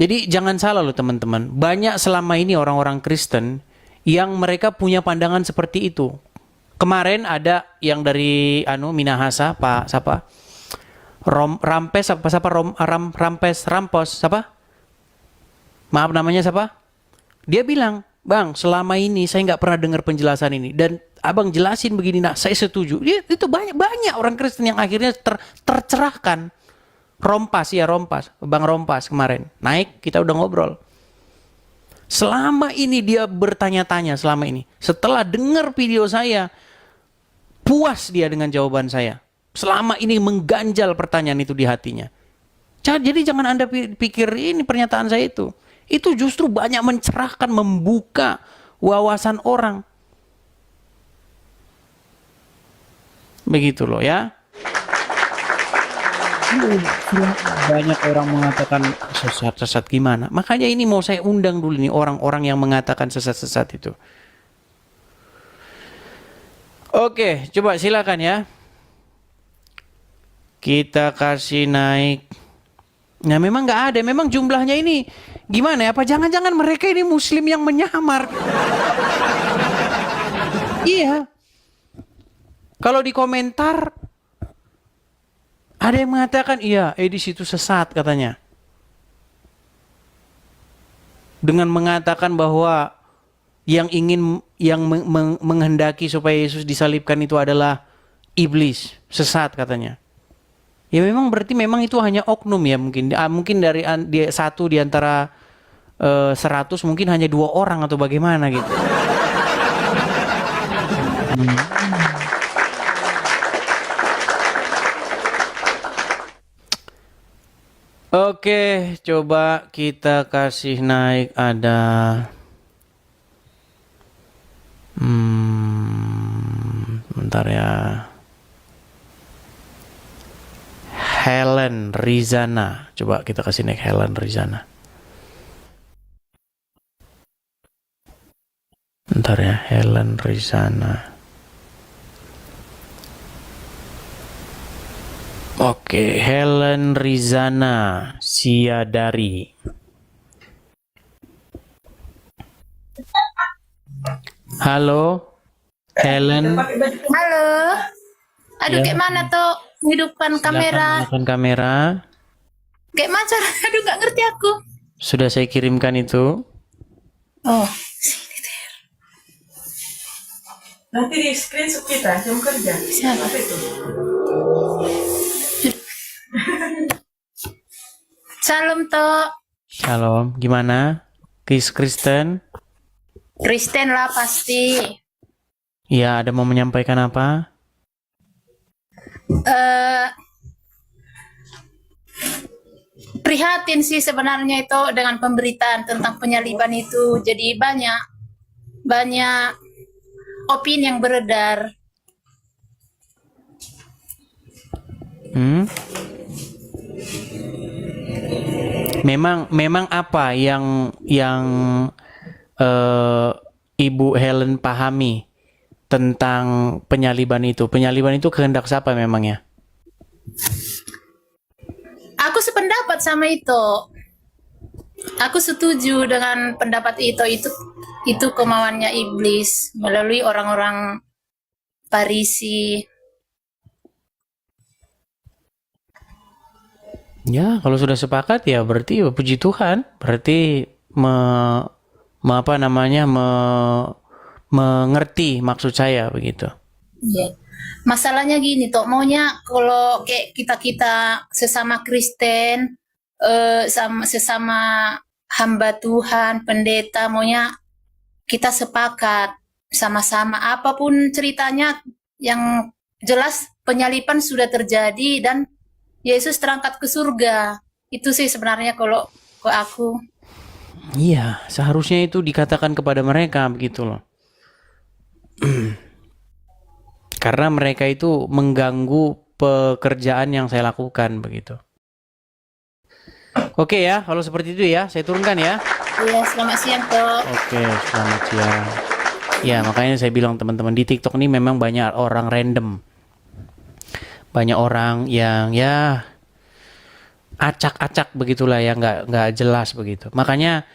Jadi jangan salah loh teman-teman. Banyak selama ini orang-orang Kristen yang mereka punya pandangan seperti itu. Kemarin ada yang dari Minahasa, Pak siapa? Rampos siapa? Maaf namanya siapa? Dia bilang, "Bang, selama ini saya nggak pernah dengar penjelasan ini dan Abang jelasin begini, nah saya setuju." Itu banyak orang Kristen yang akhirnya tercerahkan. Bang Rompas kemarin naik, kita udah ngobrol. Selama ini dia bertanya-tanya selama ini. Setelah dengar video saya, puas dia dengan jawaban saya. Selama ini mengganjal pertanyaan itu di hatinya. Jadi jangan Anda pikir ini pernyataan saya itu. Itu justru banyak mencerahkan, membuka wawasan orang. Begitu loh ya. Banyak orang mengatakan sesat gimana. Makanya ini mau saya undang dulu nih orang-orang yang mengatakan sesat itu. Oke, coba silakan ya. Kita kasih naik. Nah memang nggak ada, memang jumlahnya ini gimana ya? Apa jangan-jangan mereka ini Muslim yang menyamar? Iya. Kalau di komentar ada yang mengatakan iya, Edis itu sesat katanya. Dengan mengatakan bahwa yang menghendaki supaya Yesus disalibkan itu adalah iblis, sesat katanya. Ya memang berarti memang itu hanya oknum ya mungkin dari satu di antara 100 mungkin hanya 2 orang atau bagaimana gitu. Oke, coba kita kasih naik ada bentar ya. Helen Rizana. Coba kita kasih naik Helen Rizana. Bentar ya, Helen Rizana. Oke, Helen Rizana Siadari. Halo, Helen. Halo. Aduh, Ya. kayak mana tuh hidupkan kamera? Silakan kamera. Kayak mana cara? Aduh, nggak ngerti aku. Sudah saya kirimkan itu. Oh, Nanti di screenshot kita jam kerja. siapa? Apa itu? Salam toh. Shalom, gimana? Kristen? Kristen lah pasti. Ya, ada mau menyampaikan apa? Prihatin sih sebenarnya itu dengan pemberitaan tentang penyaliban itu. Jadi banyak opini yang beredar. Memang apa yang Ibu Helen pahami tentang penyaliban itu? Penyaliban itu kehendak siapa memangnya? Aku sependapat sama itu. Aku setuju dengan pendapat itu kemauannya iblis melalui orang-orang Farisi. Ya, kalau sudah sepakat ya berarti ya puji Tuhan. Berarti apa namanya mengerti maksud saya begitu. Iya. Masalahnya gini toh, maunya kalau kayak kita sesama Kristen, sesama hamba Tuhan, pendeta, maunya kita sepakat sama-sama apapun ceritanya, yang jelas penyalipan sudah terjadi dan Yesus terangkat ke surga. Itu sih sebenarnya kalau ke aku. Iya, seharusnya itu dikatakan kepada mereka begitu loh. Karena mereka itu mengganggu pekerjaan yang saya lakukan begitu. Oke ya, kalau seperti itu ya, saya turunkan ya. Iya, selamat siang toh. Oke, selamat siang. Ya, makanya saya bilang teman-teman di TikTok ini memang banyak orang random. Banyak orang yang ya acak-acak begitulah ya, nggak jelas begitu. Makanya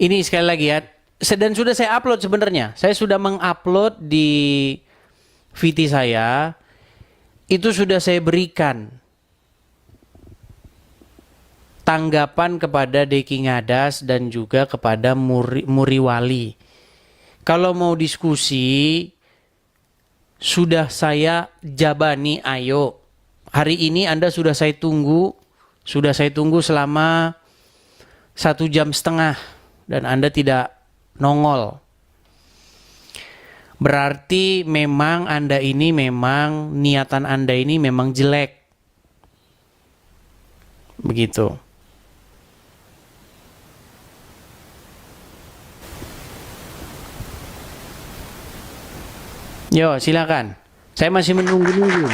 ini sekali lagi ya, dan sudah saya upload sebenarnya. Saya sudah mengupload di VT saya, itu sudah saya berikan tanggapan kepada Deki Ngadas dan juga kepada Muri Wali. Kalau mau diskusi, sudah saya jabani, ayo. Hari ini Anda sudah saya tunggu selama 1,5 jam dan Anda tidak nongol. Berarti memang niatan Anda ini memang jelek. Begitu. Yo, silakan. Saya masih menunggu-nunggu.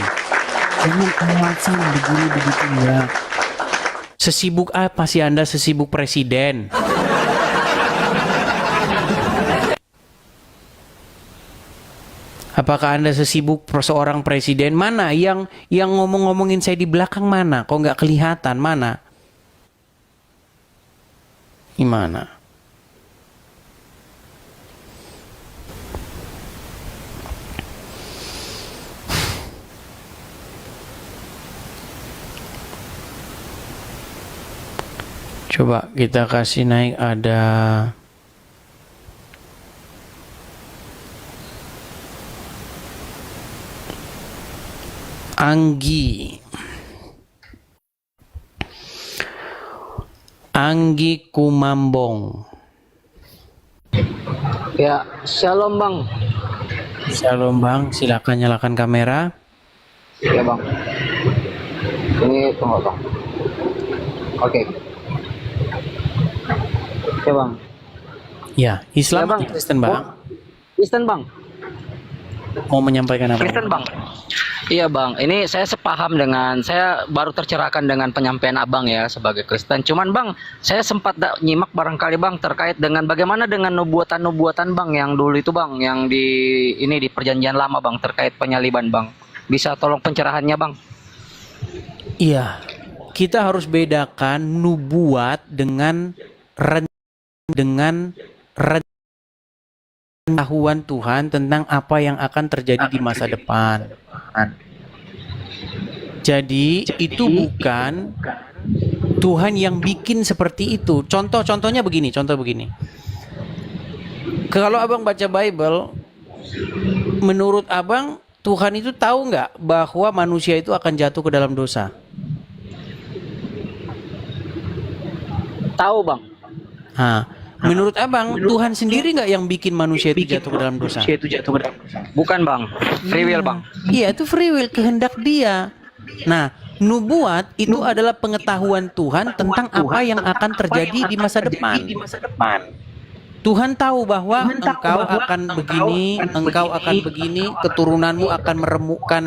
Jangan alasan begini begitu ya. Sesibuk apa sih Anda, sesibuk presiden? Apakah Anda sesibuk seorang presiden? Mana yang ngomong-ngomongin saya di belakang mana? Kok nggak kelihatan mana? Gimana? Coba kita kasih naik ada Anggi Kumambong. Ya, shalom Bang. Shalom Bang, silakan nyalakan kamera. Ya Bang. Ini tunggu Bang. Oke. Ya Bang. Ya, Islam Ya, Bang. atau Kristen Bang? Kristen Bang. Mau menyampaikan apa? Kristen Bang. Iya Bang, ini saya sepaham saya baru tercerahkan dengan penyampaian Abang ya sebagai Kristen. Cuman Bang, saya sempat nyimak barangkali Bang terkait dengan bagaimana dengan nubuatan-nubuatan Bang yang dulu itu Bang, yang di perjanjian lama Bang terkait penyaliban Bang. Bisa tolong pencerahannya Bang? Iya, kita harus bedakan nubuat dengan pengetahuan Tuhan tentang apa yang akan terjadi di masa depan. Jadi itu bukan Tuhan yang bikin seperti itu. Contohnya begini. Kalau Abang baca Bible, menurut Abang Tuhan itu tahu nggak bahwa manusia itu akan jatuh ke dalam dosa? Tahu Bang. Nah, menurut Abang, Tuhan sendiri nggak yang bikin manusia itu jatuh ke dalam dosa? Bukan Bang, free will Bang. Iya, itu free will, kehendak Dia. Nah, nubuat itu adalah pengetahuan Tuhan tentang apa yang akan terjadi di masa depan. Tuhan tahu bahwa engkau akan begini, engkau akan begini, keturunanmu akan meremukkan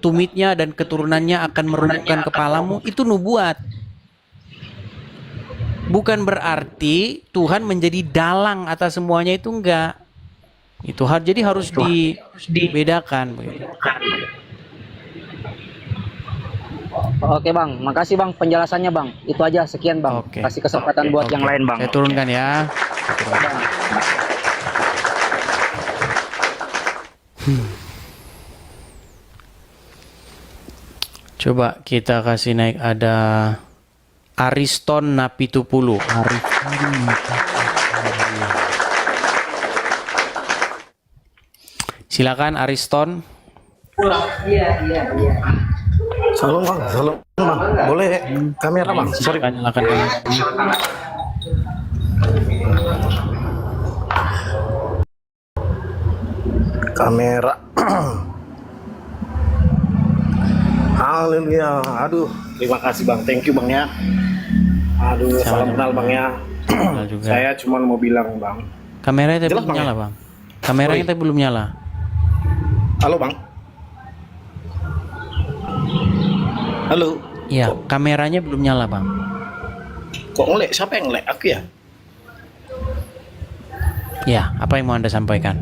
tumitnya dan keturunannya akan meremukkan kepalamu. Itu nubuat. Bukan berarti Tuhan menjadi dalang atas semuanya, itu enggak. Itu jadi harus dibedakan begitu. Oke bang, makasih bang penjelasannya bang. Itu aja, sekian bang. Oke. Kasih kesempatan buat Oke. yang lain bang. Saya turunkan ya. Coba kita kasih naik, ada Ariston Napitupulu. Silakan Ariston. Salam bang, salam bang. Boleh kamera bang? Sorry. Silakan. Kamera. Haleluya. Aduh, terima kasih bang. Thank you bang ya. Aduh, salam kenal bang ya. Kenal juga. Saya cuma mau bilang bang. Kameranya tadi Jelas, belum Bang, nyala ya? bang. Kameranya tadi belum nyala. Halo bang. Halo. Iya, kameranya belum nyala bang. Kok ngelek? Siapa yang ngelek? Aku ya? Ya, apa yang mau Anda sampaikan?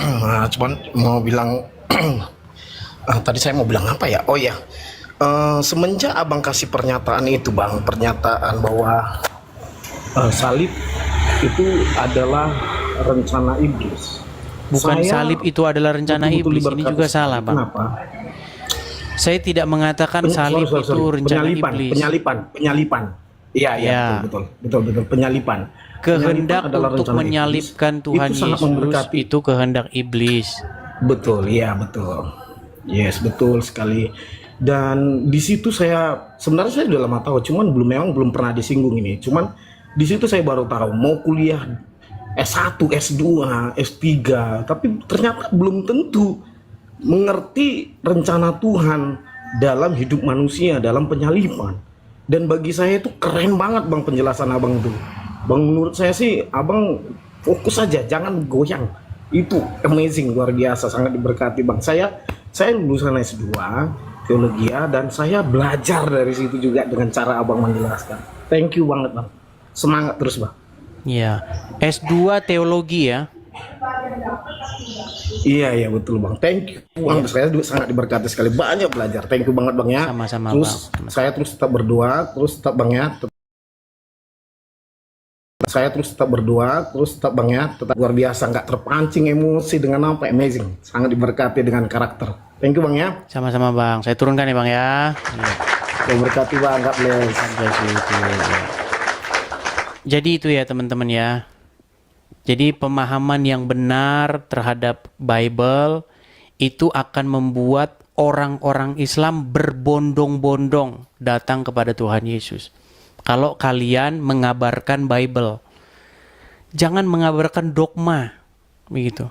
Nah, cuman mau bilang tadi saya mau bilang apa ya? Oh ya, semenjak abang kasih pernyataan itu bang, pernyataan bahwa salib itu adalah rencana iblis. Bukan Saya salib itu adalah rencana betul-betul iblis, ini berkata juga seperti salah itu. bang. Kenapa? Saya tidak mengatakan salib Sorry. itu rencana iblis. Penyalipan. Iya, Ya. betul, penyalipan. Kehendak Penyalipan adalah untuk rencana menyalibkan iblis. Tuhan Itu sangat Yesus memberkati. itu kehendak iblis. Betul, iya betul. Yes, betul sekali. Dan di situ saya sebenarnya saya udah lama tahu, cuman belum pernah disinggung ini. Cuman di situ saya baru tahu mau kuliah S1, S2, S3, tapi ternyata belum tentu mengerti rencana Tuhan dalam hidup manusia, dalam penyalipan. Dan bagi saya itu keren banget bang penjelasan abang itu. Bang, menurut saya sih abang fokus aja, jangan goyang. Itu amazing, luar biasa, sangat diberkati bang. Saya lulusan S2 teologi dan saya belajar dari situ juga dengan cara abang menjelaskan. Thank you banget bang. Semangat terus bang. Ya, S2 teologi ya. Iya betul bang. Thank you bang. Saya juga sangat diberkati sekali, banyak belajar. Thank you banget bang ya. Sama-sama Terus bang. saya terus tetap berdoa, terus tetap bang ya. Saya terus tetap berdoa, terus tetap bang ya, tetap luar biasa, nggak terpancing emosi dengan apa, amazing, sangat diberkati dengan karakter. Thank you bang ya. Sama-sama bang. Saya turunkan ya bang ya. Iya. Diberkati bang, God bless. God bless you too. Jadi itu ya teman-teman ya. Jadi pemahaman yang benar terhadap Bible itu akan membuat orang-orang Islam berbondong-bondong datang kepada Tuhan Yesus. Kalau kalian mengabarkan Bible, jangan mengabarkan dogma, begitu.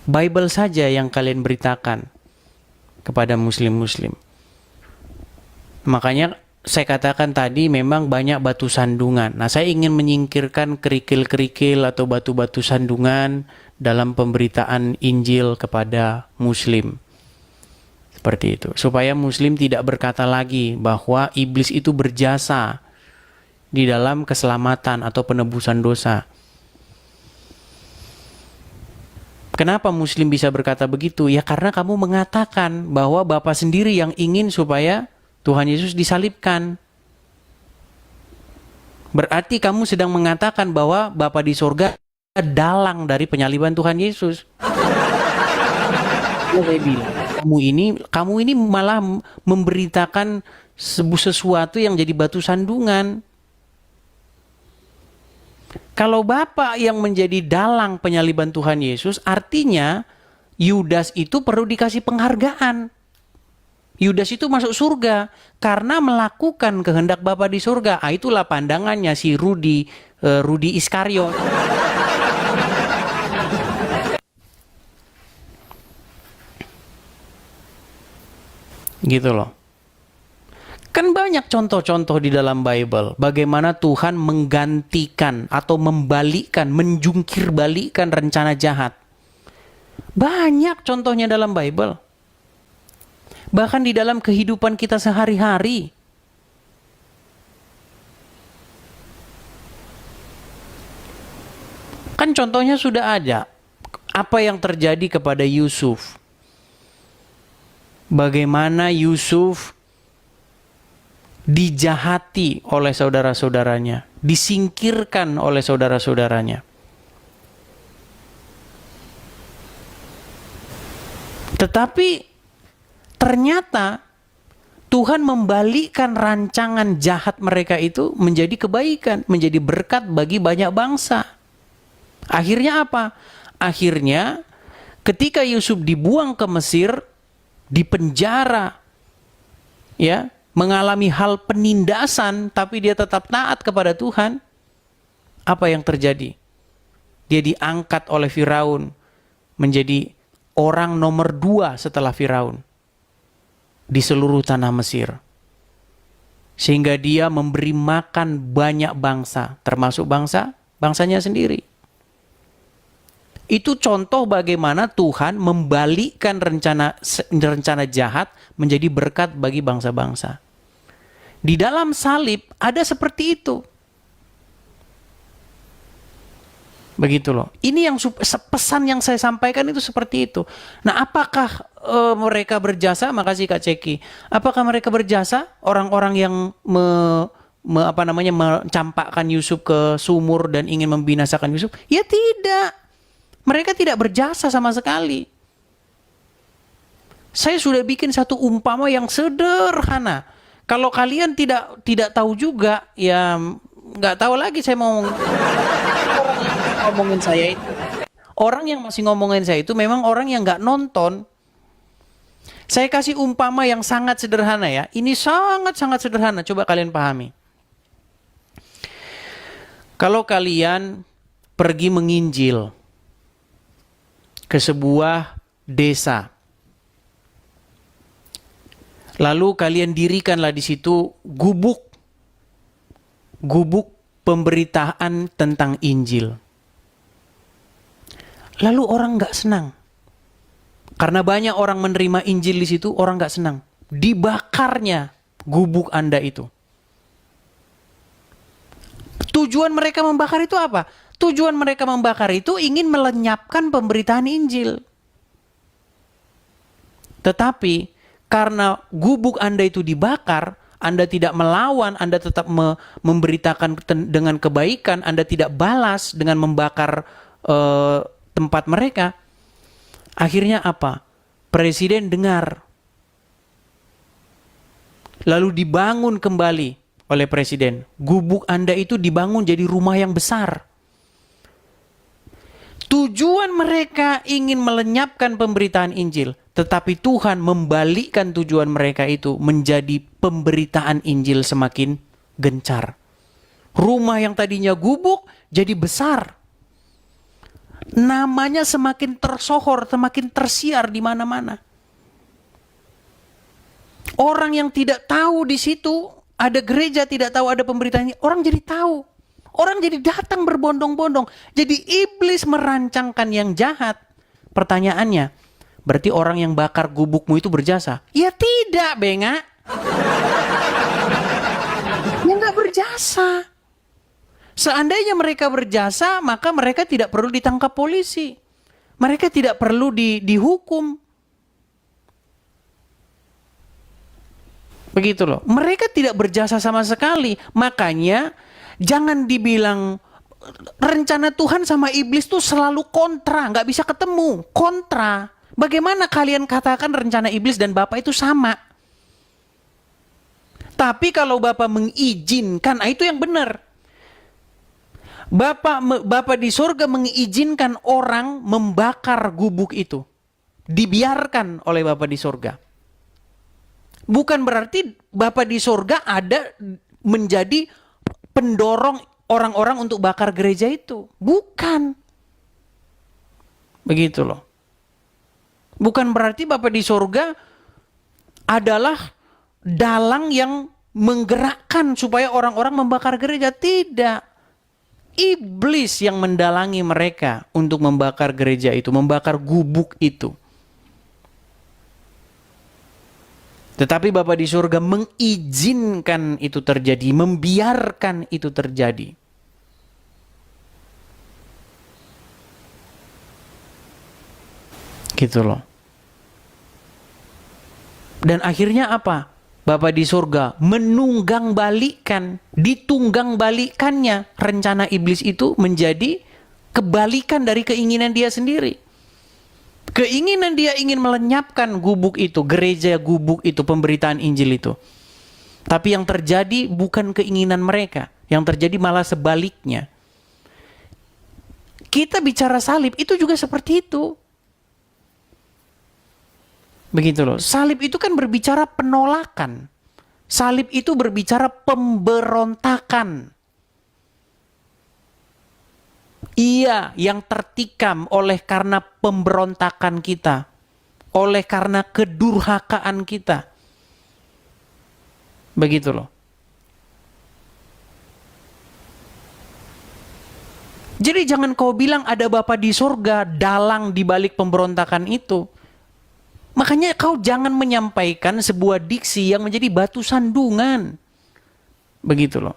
Bible saja yang kalian beritakan kepada muslim-muslim. Makanya saya katakan tadi memang banyak batu sandungan. Nah, saya ingin menyingkirkan kerikil-kerikil atau batu-batu sandungan dalam pemberitaan Injil kepada muslim. Seperti itu. Supaya muslim tidak berkata lagi bahwa iblis itu berjasa di dalam keselamatan atau penebusan dosa. Kenapa muslim bisa berkata begitu? Ya karena kamu mengatakan bahwa Bapa sendiri yang ingin supaya Tuhan Yesus disalibkan. Berarti kamu sedang mengatakan bahwa Bapa di sorga dalang dari penyaliban Tuhan Yesus. Saya bilang, kamu ini malah memberitakan sesuatu yang jadi batu sandungan. Kalau Bapa yang menjadi dalang penyaliban Tuhan Yesus, artinya Yudas itu perlu dikasih penghargaan. Yudas itu masuk surga karena melakukan kehendak Bapa di surga. Itulah pandangannya si Rudi Iskariot. Gitu loh. Kan banyak contoh-contoh di dalam Bible bagaimana Tuhan menggantikan atau membalikkan, menjungkir balikkan rencana jahat. Banyak contohnya dalam Bible. Bahkan di dalam kehidupan kita sehari-hari. Kan contohnya sudah ada. Apa yang terjadi kepada Yusuf? Bagaimana Yusuf dijahati oleh saudara-saudaranya, disingkirkan oleh saudara-saudaranya. Tetapi ternyata Tuhan membalikkan rancangan jahat mereka itu menjadi kebaikan, menjadi berkat bagi banyak bangsa. Akhirnya apa? Akhirnya ketika Yusuf dibuang ke Mesir, dipenjara, ya, mengalami hal penindasan, tapi dia tetap taat kepada Tuhan. Apa yang terjadi? Dia diangkat oleh Firaun menjadi orang nomor 2 setelah Firaun di seluruh tanah Mesir. Sehingga dia memberi makan banyak bangsa, termasuk bangsanya sendiri. Itu contoh bagaimana Tuhan membalikkan rencana jahat menjadi berkat bagi bangsa-bangsa. Di dalam salib ada seperti itu. Begitu loh. Ini yang pesan yang saya sampaikan itu seperti itu. Nah, apakah mereka berjasa? Makasih Kak Ceki. Apakah mereka berjasa? Orang-orang yang mencampakkan Yusuf ke sumur dan ingin membinasakan Yusuf? Ya tidak. Mereka tidak berjasa sama sekali. Saya sudah bikin satu umpama yang sederhana. Kalau kalian tidak tahu juga, ya nggak tahu lagi saya mau ngomongin saya itu. Orang yang masih ngomongin saya itu memang orang yang nggak nonton. Saya kasih umpama yang sangat sederhana ya. Ini sangat-sangat sederhana. Coba kalian pahami. Kalau kalian pergi menginjil ke sebuah desa, lalu kalian dirikanlah di situ gubuk pemberitaan tentang Injil. Lalu orang nggak senang, karena banyak orang menerima Injil di situ, orang nggak senang. Dibakarnya gubuk Anda itu. Tujuan mereka membakar itu apa? Tujuan mereka membakar itu ingin melenyapkan pemberitaan Injil. Tetapi karena gubuk Anda itu dibakar, Anda tidak melawan, Anda tetap memberitakan dengan kebaikan, Anda tidak balas dengan membakar tempat mereka. Akhirnya apa? Presiden dengar. Lalu dibangun kembali oleh presiden. Gubuk Anda itu dibangun jadi rumah yang besar. Tujuan mereka ingin melenyapkan pemberitaan Injil, tetapi Tuhan membalikkan tujuan mereka itu menjadi pemberitaan Injil semakin gencar. Rumah yang tadinya gubuk jadi besar. Namanya semakin tersohor, semakin tersiar di mana-mana. Orang yang tidak tahu di situ ada gereja, tidak tahu ada pemberitaan, orang jadi tahu. Orang jadi datang berbondong-bondong. Jadi iblis merancangkan yang jahat. Pertanyaannya, berarti orang yang bakar gubukmu itu berjasa? Ya tidak, Benga. Ya nggak berjasa. Seandainya mereka berjasa, maka mereka tidak perlu ditangkap polisi. Mereka tidak perlu dihukum. Begitu loh. Mereka tidak berjasa sama sekali. Makanya jangan dibilang rencana Tuhan sama iblis tuh selalu kontra, nggak bisa ketemu, kontra. Bagaimana kalian katakan rencana iblis dan Bapa itu sama? Tapi kalau Bapa mengizinkan, itu yang benar. Bapa di surga mengizinkan orang membakar gubuk itu. Dibiarkan oleh Bapa di surga. Bukan berarti Bapa di surga ada menjadi pendorong orang-orang untuk bakar gereja itu. Bukan. Begitu loh. Bukan berarti Bapa di surga adalah dalang yang menggerakkan supaya orang-orang membakar gereja. Tidak. Iblis yang mendalangi mereka untuk membakar gereja itu, membakar gubuk itu. Tetapi Bapa di surga mengizinkan itu terjadi, membiarkan itu terjadi. Gitu loh. Dan akhirnya apa? Bapa di surga menunggang balikan, ditunggang balikannya rencana iblis itu menjadi kebalikan dari keinginan dia sendiri. Keinginan dia ingin melenyapkan gubuk itu, gereja gubuk itu, pemberitaan Injil itu. Tapi yang terjadi bukan keinginan mereka, yang terjadi malah sebaliknya. Kita bicara salib itu juga seperti itu. Begitu loh. Salib itu kan berbicara penolakan. Salib itu berbicara pemberontakan. Ia yang tertikam oleh karena pemberontakan kita, oleh karena kedurhakaan kita. Begitu loh. Jadi jangan kau bilang ada Bapa di surga dalang di balik pemberontakan itu. Makanya kau jangan menyampaikan sebuah diksi yang menjadi batu sandungan. Begitu loh.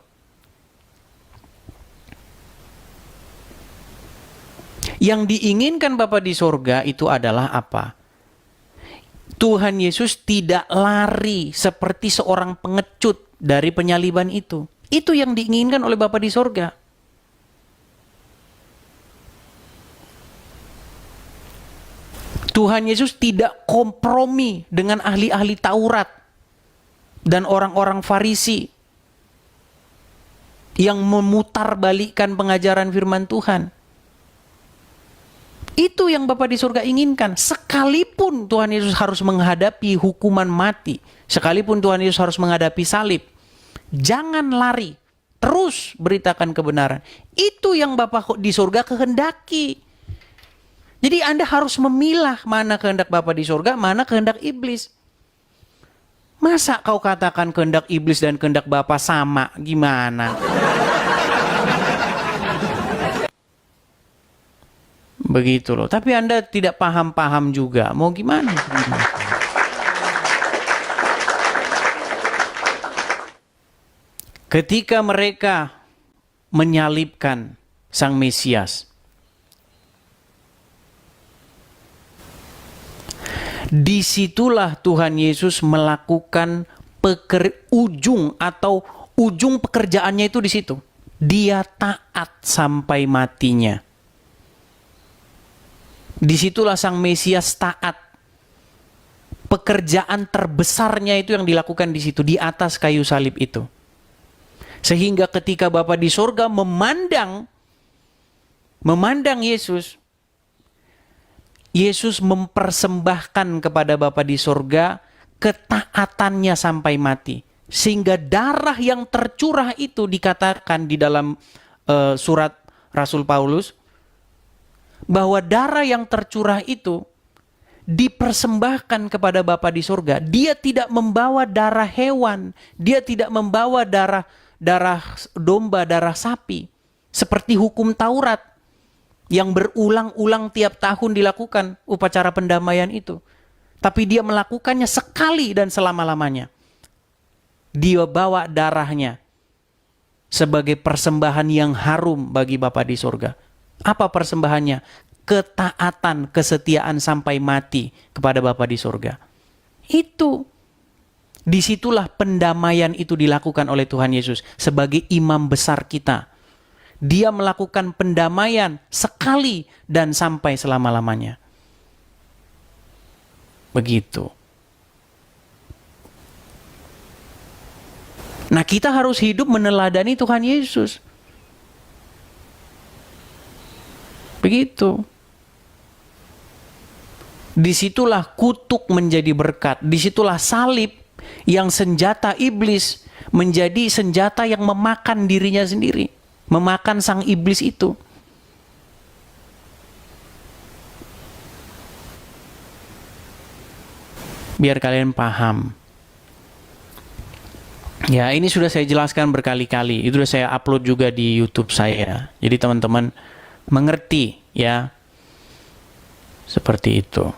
Yang diinginkan Bapa di surga itu adalah apa? Tuhan Yesus tidak lari seperti seorang pengecut dari penyaliban itu. Itu yang diinginkan oleh Bapa di surga. Tuhan Yesus tidak kompromi dengan ahli-ahli Taurat dan orang-orang Farisi yang memutarbalikkan pengajaran firman Tuhan. Itu yang Bapa di surga inginkan. Sekalipun Tuhan Yesus harus menghadapi hukuman mati, sekalipun Tuhan Yesus harus menghadapi salib, jangan lari, terus beritakan kebenaran. Itu yang Bapa di surga kehendaki. Jadi Anda harus memilah mana kehendak Bapa di surga, mana kehendak iblis. Masa kau katakan kehendak iblis dan kehendak Bapa sama? Gimana? Begitu loh. Tapi Anda tidak paham-paham juga. Mau gimana? Ketika mereka menyalibkan Sang Mesias, disitulah Tuhan Yesus melakukan ujung pekerjaannya itu di situ. Dia taat sampai matinya. Disitulah Sang Mesias taat. Pekerjaan terbesarnya itu yang dilakukan di situ, di atas kayu salib itu. Sehingga ketika Bapa di surga memandang Yesus, Yesus mempersembahkan kepada Bapa di surga ketaatannya sampai mati. Sehingga darah yang tercurah itu dikatakan di dalam surat Rasul Paulus, bahwa darah yang tercurah itu dipersembahkan kepada Bapa di surga. Dia tidak membawa darah hewan, dia tidak membawa darah domba, darah sapi, seperti hukum Taurat yang berulang-ulang tiap tahun dilakukan upacara pendamaian itu. Tapi dia melakukannya sekali dan selama-lamanya. Dia bawa darahnya sebagai persembahan yang harum bagi Bapa di surga. Apa persembahannya? Ketaatan, kesetiaan sampai mati kepada Bapa di surga. Itu. Disitulah pendamaian itu dilakukan oleh Tuhan Yesus sebagai imam besar kita. Dia melakukan pendamaian sekali dan sampai selama-lamanya. Begitu. Nah, kita harus hidup meneladani Tuhan Yesus. Begitu. Disitulah kutuk menjadi berkat. Disitulah salib yang senjata iblis menjadi senjata yang memakan dirinya sendiri. Memakan sang iblis itu. Biar kalian paham. Ya, ini sudah saya jelaskan berkali-kali. Itu sudah saya upload juga di YouTube saya. Jadi teman-teman mengerti ya. Seperti itu.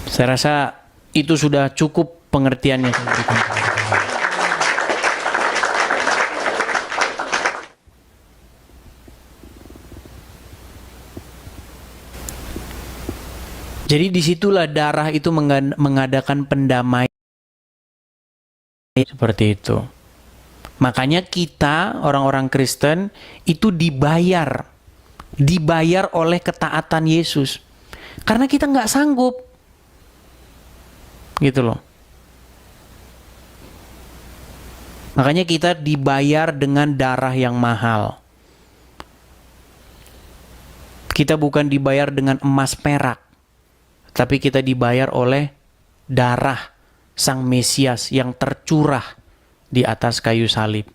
Saya rasa itu sudah cukup pengertiannya. Jadi disitulah darah itu mengadakan pendamaian seperti itu. Makanya kita orang-orang Kristen itu dibayar oleh ketaatan Yesus. Karena kita nggak sanggup, gitu loh. Makanya kita dibayar dengan darah yang mahal. Kita bukan dibayar dengan emas perak, tapi kita dibayar oleh darah Sang Mesias yang tercurah di atas kayu salib.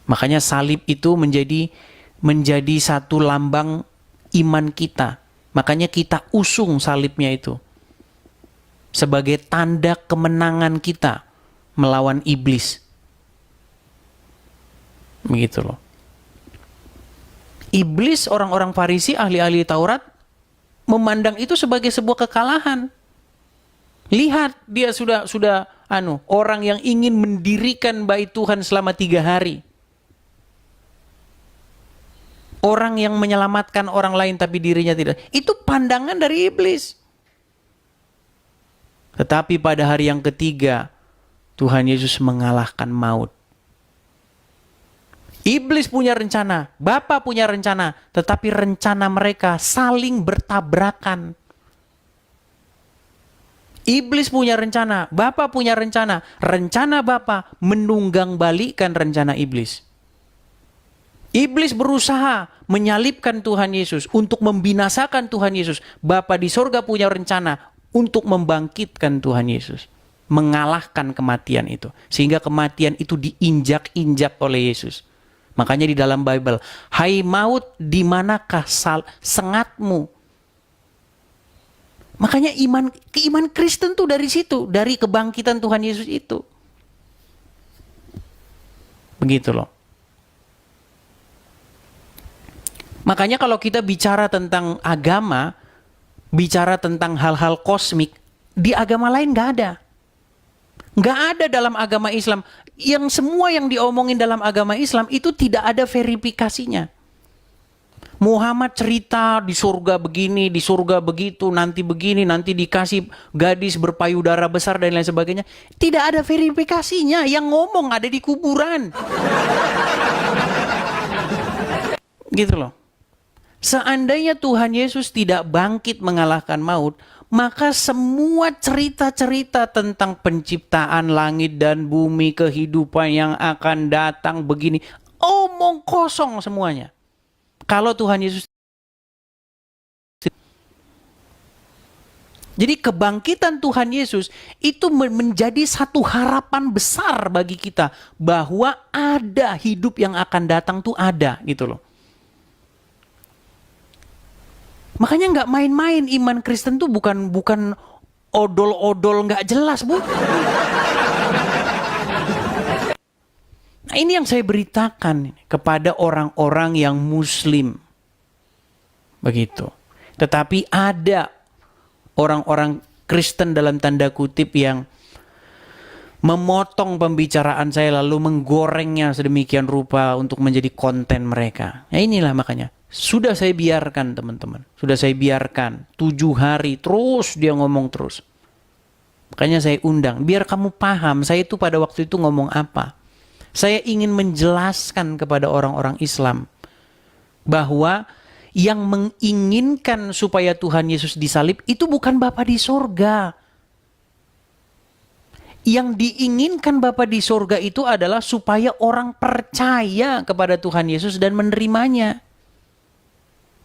Makanya salib itu menjadi satu lambang iman kita. Makanya kita usung salibnya itu sebagai tanda kemenangan kita melawan iblis. Begitu loh. Iblis, orang-orang Farisi, ahli-ahli Taurat memandang itu sebagai sebuah kekalahan. Lihat, dia sudah orang yang ingin mendirikan bait Tuhan selama 3 hari. Orang yang menyelamatkan orang lain tapi dirinya tidak. Itu pandangan dari iblis. Tetapi pada hari yang ketiga, Tuhan Yesus mengalahkan maut. Iblis punya rencana, Bapa punya rencana, tetapi rencana mereka saling bertabrakan. Iblis punya rencana, Bapa punya rencana. Rencana Bapa menunggang-balikan rencana iblis. Iblis berusaha menyalibkan Tuhan Yesus untuk membinasakan Tuhan Yesus. Bapa di sorga punya rencana untuk membangkitkan Tuhan Yesus, mengalahkan kematian itu, sehingga kematian itu diinjak-injak oleh Yesus. Makanya di dalam Bible, hai maut, di manakah sengatmu? Makanya iman Kristen tuh dari situ, dari kebangkitan Tuhan Yesus itu. Begitu loh. Makanya kalau kita bicara tentang agama, bicara tentang hal-hal kosmik, di agama lain nggak ada. Nggak ada dalam agama Islam. Yang semua yang diomongin dalam agama Islam itu tidak ada verifikasinya. Muhammad cerita di surga begini, di surga begitu, nanti begini, nanti dikasih gadis berpayudara besar dan lain sebagainya. Tidak ada verifikasinya. Yang ngomong ada di kuburan. Gitu loh. Seandainya Tuhan Yesus tidak bangkit mengalahkan maut, maka semua cerita-cerita tentang penciptaan langit dan bumi, kehidupan yang akan datang begini, omong kosong semuanya. Kalau Tuhan Yesus. Jadi kebangkitan Tuhan Yesus itu menjadi satu harapan besar bagi kita bahwa ada hidup yang akan datang tuh ada, gitu loh. Makanya nggak main-main, iman Kristen tuh bukan odol-odol nggak jelas, Bu. Nah, ini yang saya beritakan kepada orang-orang yang Muslim. Begitu. Tetapi ada orang-orang Kristen dalam tanda kutip yang memotong pembicaraan saya lalu menggorengnya sedemikian rupa untuk menjadi konten mereka. Nah, inilah makanya. Sudah saya biarkan, teman-teman. Sudah saya biarkan 7 hari terus dia ngomong terus. Makanya saya undang, biar kamu paham saya itu pada waktu itu ngomong apa. Saya ingin menjelaskan kepada orang-orang Islam bahwa yang menginginkan supaya Tuhan Yesus disalib itu bukan Bapa di sorga. Yang diinginkan Bapa di sorga itu adalah supaya orang percaya kepada Tuhan Yesus dan menerimanya.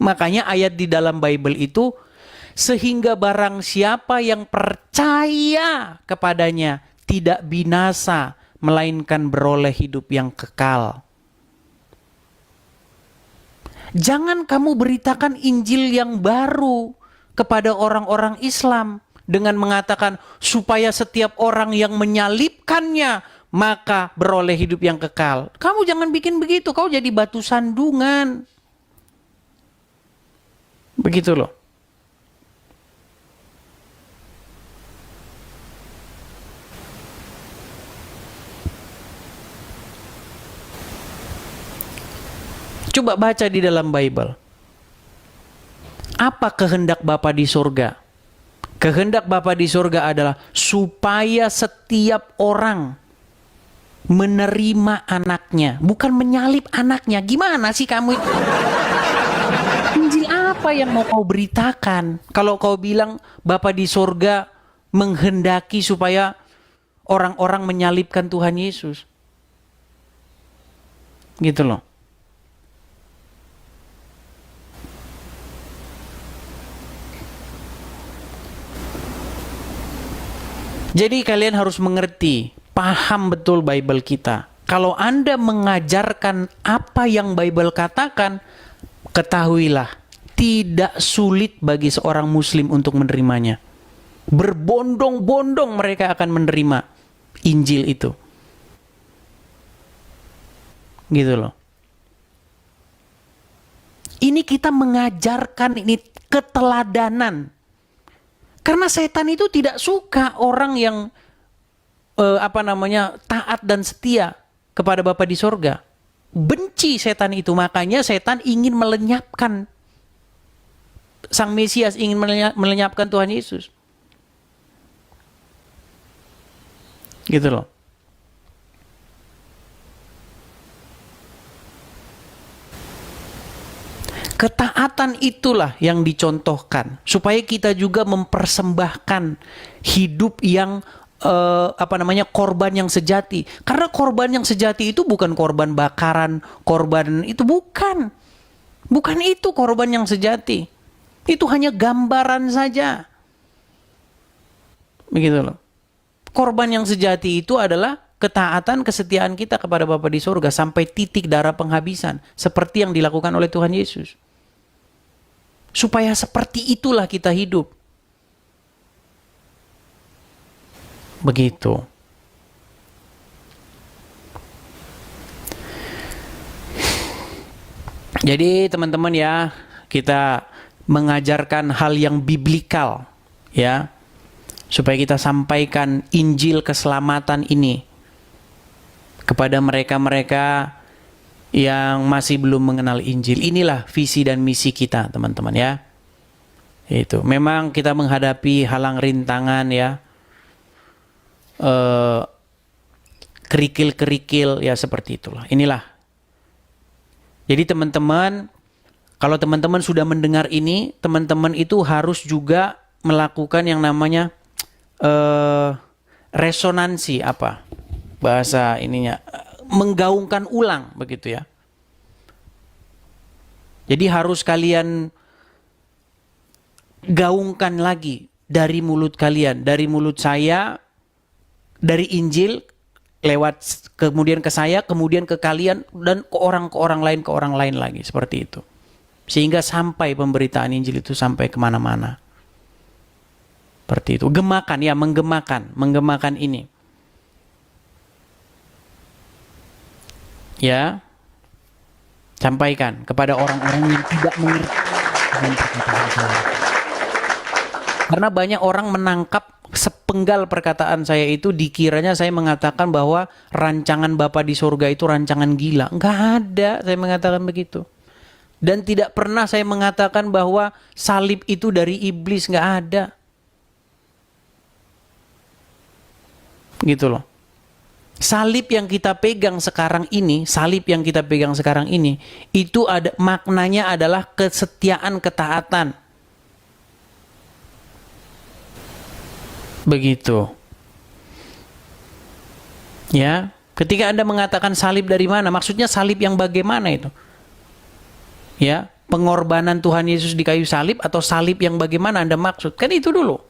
Makanya ayat di dalam Bible itu, sehingga barang siapa yang percaya kepadanya tidak binasa, melainkan beroleh hidup yang kekal. Jangan kamu beritakan Injil yang baru kepada orang-orang Islam dengan mengatakan supaya setiap orang yang menyalibkannya maka beroleh hidup yang kekal. Kamu jangan bikin begitu, kau jadi batu sandungan. Begitu loh. Coba baca di dalam Bible. Apa kehendak Bapa di surga? Kehendak Bapa di surga adalah supaya setiap orang menerima anaknya, bukan menyalib anaknya. Gimana sih kamu? Injil apa yang mau kau beritakan? Kalau kau bilang Bapa di surga menghendaki supaya orang-orang menyalibkan Tuhan Yesus. Gitu loh. Jadi kalian harus mengerti, paham betul Bible kita. Kalau Anda mengajarkan apa yang Bible katakan, ketahuilah, tidak sulit bagi seorang muslim untuk menerimanya. Berbondong-bondong mereka akan menerima Injil itu. Gitu loh. Ini kita mengajarkan ini keteladanan. Karena setan itu tidak suka orang yang taat dan setia kepada Bapa di sorga. Benci setan itu, makanya setan ingin melenyapkan Sang Mesias, ingin melenyapkan Tuhan Yesus. Gitu loh. Ketaatan itulah yang dicontohkan supaya kita juga mempersembahkan hidup yang korban yang sejati. Karena korban yang sejati itu bukan korban bakaran, korban itu bukan. Bukan itu korban yang sejati. Itu hanya gambaran saja. Begitu loh. Korban yang sejati itu adalah ketaatan, kesetiaan kita kepada Bapa di surga sampai titik darah penghabisan, seperti yang dilakukan oleh Tuhan Yesus. Supaya seperti itulah kita hidup. Begitu. Jadi teman-teman ya, kita mengajarkan hal yang biblikal ya, supaya kita sampaikan Injil keselamatan ini kepada mereka-mereka yang masih belum mengenal Injil. Inilah visi dan misi kita, teman-teman ya. Itu. Memang kita menghadapi halang rintangan ya. Kerikil-kerikil ya, seperti itulah. Inilah. Jadi teman-teman, kalau teman-teman sudah mendengar ini, teman-teman itu harus juga melakukan yang namanya resonansi, apa bahasa ininya, menggaungkan ulang, begitu ya. Jadi harus kalian gaungkan lagi dari mulut kalian, dari mulut saya, dari Injil lewat kemudian ke saya, kemudian ke kalian, dan ke orang lain lagi, seperti itu. Sehingga sampai pemberitaan Injil itu sampai kemana-mana. Seperti itu. Gemakan ya, menggemakan ini. Ya, sampaikan kepada orang-orang yang tidak mengerti. Karena banyak orang menangkap sepenggal perkataan saya itu, dikiranya saya mengatakan bahwa rancangan Bapa di surga itu rancangan gila. Enggak ada saya mengatakan begitu. Dan tidak pernah saya mengatakan bahwa salib itu dari iblis, enggak ada. Gitu loh. Salib yang kita pegang sekarang ini, itu ada maknanya adalah kesetiaan, ketaatan. Begitu. Ya, ketika Anda mengatakan salib dari mana, maksudnya salib yang bagaimana itu? Ya, pengorbanan Tuhan Yesus di kayu salib atau salib yang bagaimana Anda maksud? Kan itu dulu.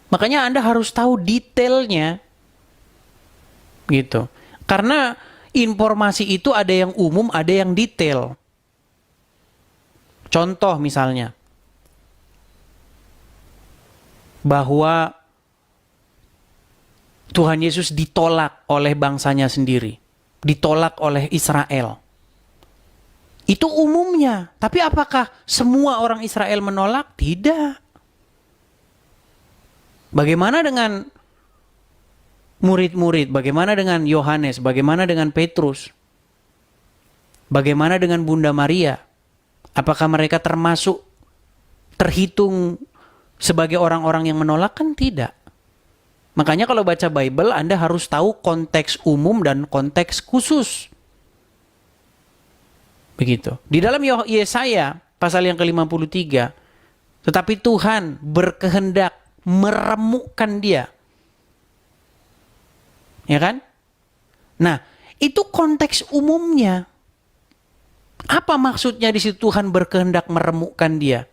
Makanya Anda harus tahu detailnya. Gitu. Karena informasi itu ada yang umum, ada yang detail. Contoh misalnya, bahwa Tuhan Yesus ditolak oleh bangsanya sendiri, ditolak oleh Israel. Itu umumnya. Tapi apakah semua orang Israel menolak? Tidak. Bagaimana dengan murid-murid? Bagaimana dengan Yohanes? Bagaimana dengan Petrus? Bagaimana dengan Bunda Maria? Apakah mereka terhitung Sebagai orang-orang yang menolak kan tidak. Makanya kalau baca Bible Anda harus tahu konteks umum dan konteks khusus. Begitu. Di dalam Yesaya pasal yang ke-53, tetapi Tuhan berkehendak meremukkan dia. Ya kan? Nah, itu konteks umumnya. Apa maksudnya di situ Tuhan berkehendak meremukkan dia?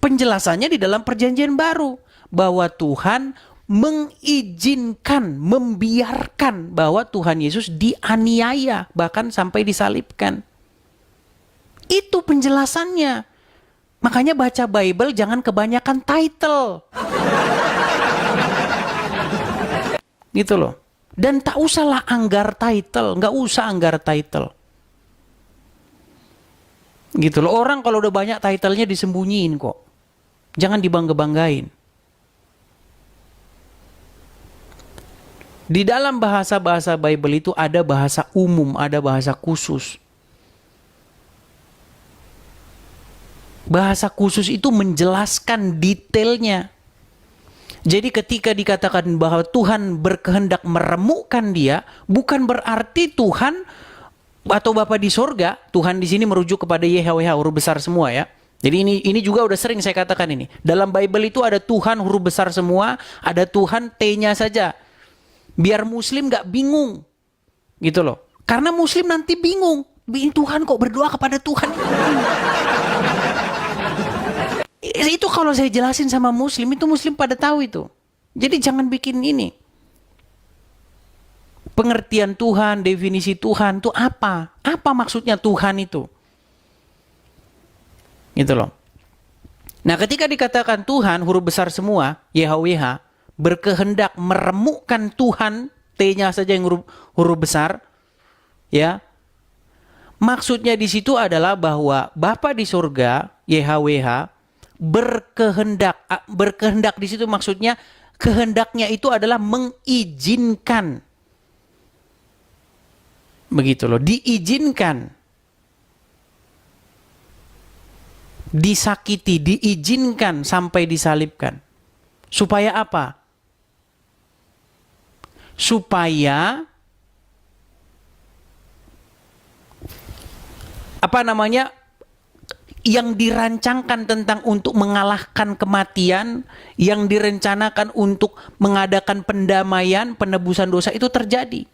Penjelasannya di dalam Perjanjian Baru bahwa Tuhan mengizinkan, membiarkan bahwa Tuhan Yesus dianiaya bahkan sampai disalibkan. Itu penjelasannya. Makanya baca Bible jangan kebanyakan title. Gitu loh. Dan tak usahlah anggar title, nggak usah anggar title. Gitu loh. Orang kalau udah banyak titlenya disembunyiin kok. Jangan dibangga-banggain. Di dalam bahasa-bahasa Bible itu ada bahasa umum, ada bahasa khusus. Bahasa khusus itu menjelaskan detailnya. Jadi ketika dikatakan bahwa Tuhan berkehendak meremukkan dia, bukan berarti Tuhan atau Bapa di sorga, Tuhan di sini merujuk kepada YHWH, huruf besar semua ya. Jadi ini juga udah sering saya katakan ini. Dalam Bible itu ada Tuhan huruf besar semua, ada Tuhan T-nya saja. Biar Muslim gak bingung. Gitu loh. Karena Muslim nanti bingung. Tuhan kok berdoa kepada Tuhan. Itu kalau saya jelasin sama Muslim, itu Muslim pada tahu itu. Jadi jangan bikin ini. Pengertian Tuhan, definisi Tuhan itu apa? Apa maksudnya Tuhan itu? Gitu loh. Nah, ketika dikatakan Tuhan huruf besar semua, YHWH, berkehendak meremukkan Tuhan, T-nya saja yang huruf besar, ya. Maksudnya di situ adalah bahwa Bapa di surga, YHWH, berkehendak di situ maksudnya kehendaknya itu adalah mengizinkan. Begitu loh, diizinkan. Disakiti, diizinkan sampai disalibkan. Supaya apa? Supaya yang dirancangkan tentang untuk mengalahkan kematian, yang direncanakan untuk mengadakan pendamaian, penebusan dosa itu terjadi.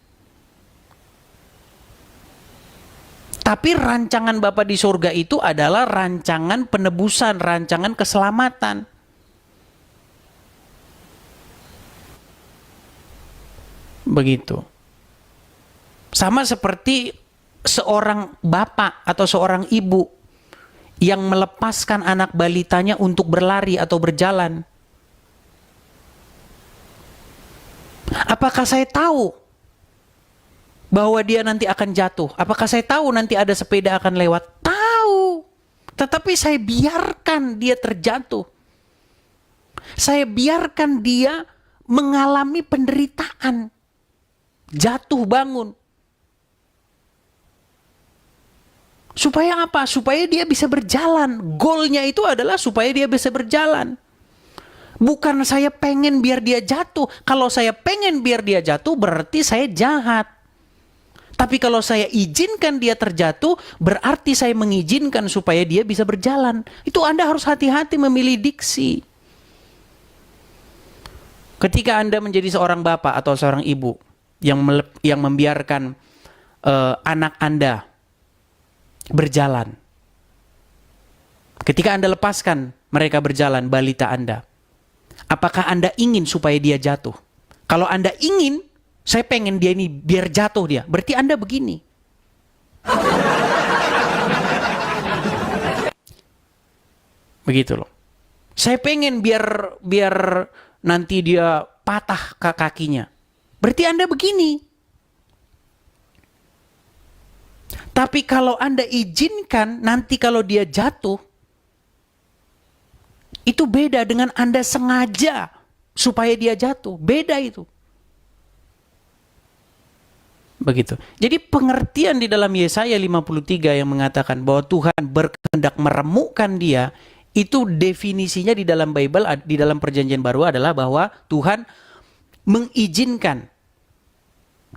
Tapi rancangan Bapa di surga itu adalah rancangan penebusan, rancangan keselamatan. Begitu. Sama seperti seorang bapak atau seorang ibu yang melepaskan anak balitanya untuk berlari atau berjalan. Apakah saya tahu bahwa dia nanti akan jatuh? Apakah saya tahu nanti ada sepeda akan lewat? Tahu. Tetapi saya biarkan dia terjatuh. Saya biarkan dia mengalami penderitaan. Jatuh bangun. Supaya apa? Supaya dia bisa berjalan. Goalnya itu adalah supaya dia bisa berjalan. Bukan saya pengen biar dia jatuh. Kalau saya pengen biar dia jatuh, berarti saya jahat. Tapi kalau saya izinkan dia terjatuh, berarti saya mengizinkan supaya dia bisa berjalan. Itu Anda harus hati-hati memilih diksi. Ketika Anda menjadi seorang bapak atau seorang ibu yang membiarkan anak Anda berjalan. Ketika Anda lepaskan mereka berjalan, balita Anda, apakah Anda ingin supaya dia jatuh? Kalau Anda ingin, saya pengen dia ini biar jatuh dia, berarti Anda begini. Begitu loh. Saya pengen biar nanti dia patah kakinya, berarti Anda begini. Tapi kalau Anda izinkan nanti kalau dia jatuh, itu beda dengan Anda sengaja supaya dia jatuh. Beda itu. Begitu. Jadi pengertian di dalam Yesaya 53 yang mengatakan bahwa Tuhan berkehendak meremukkan dia, Itu definisinya di dalam Bible, di dalam Perjanjian Baru adalah bahwa Tuhan mengizinkan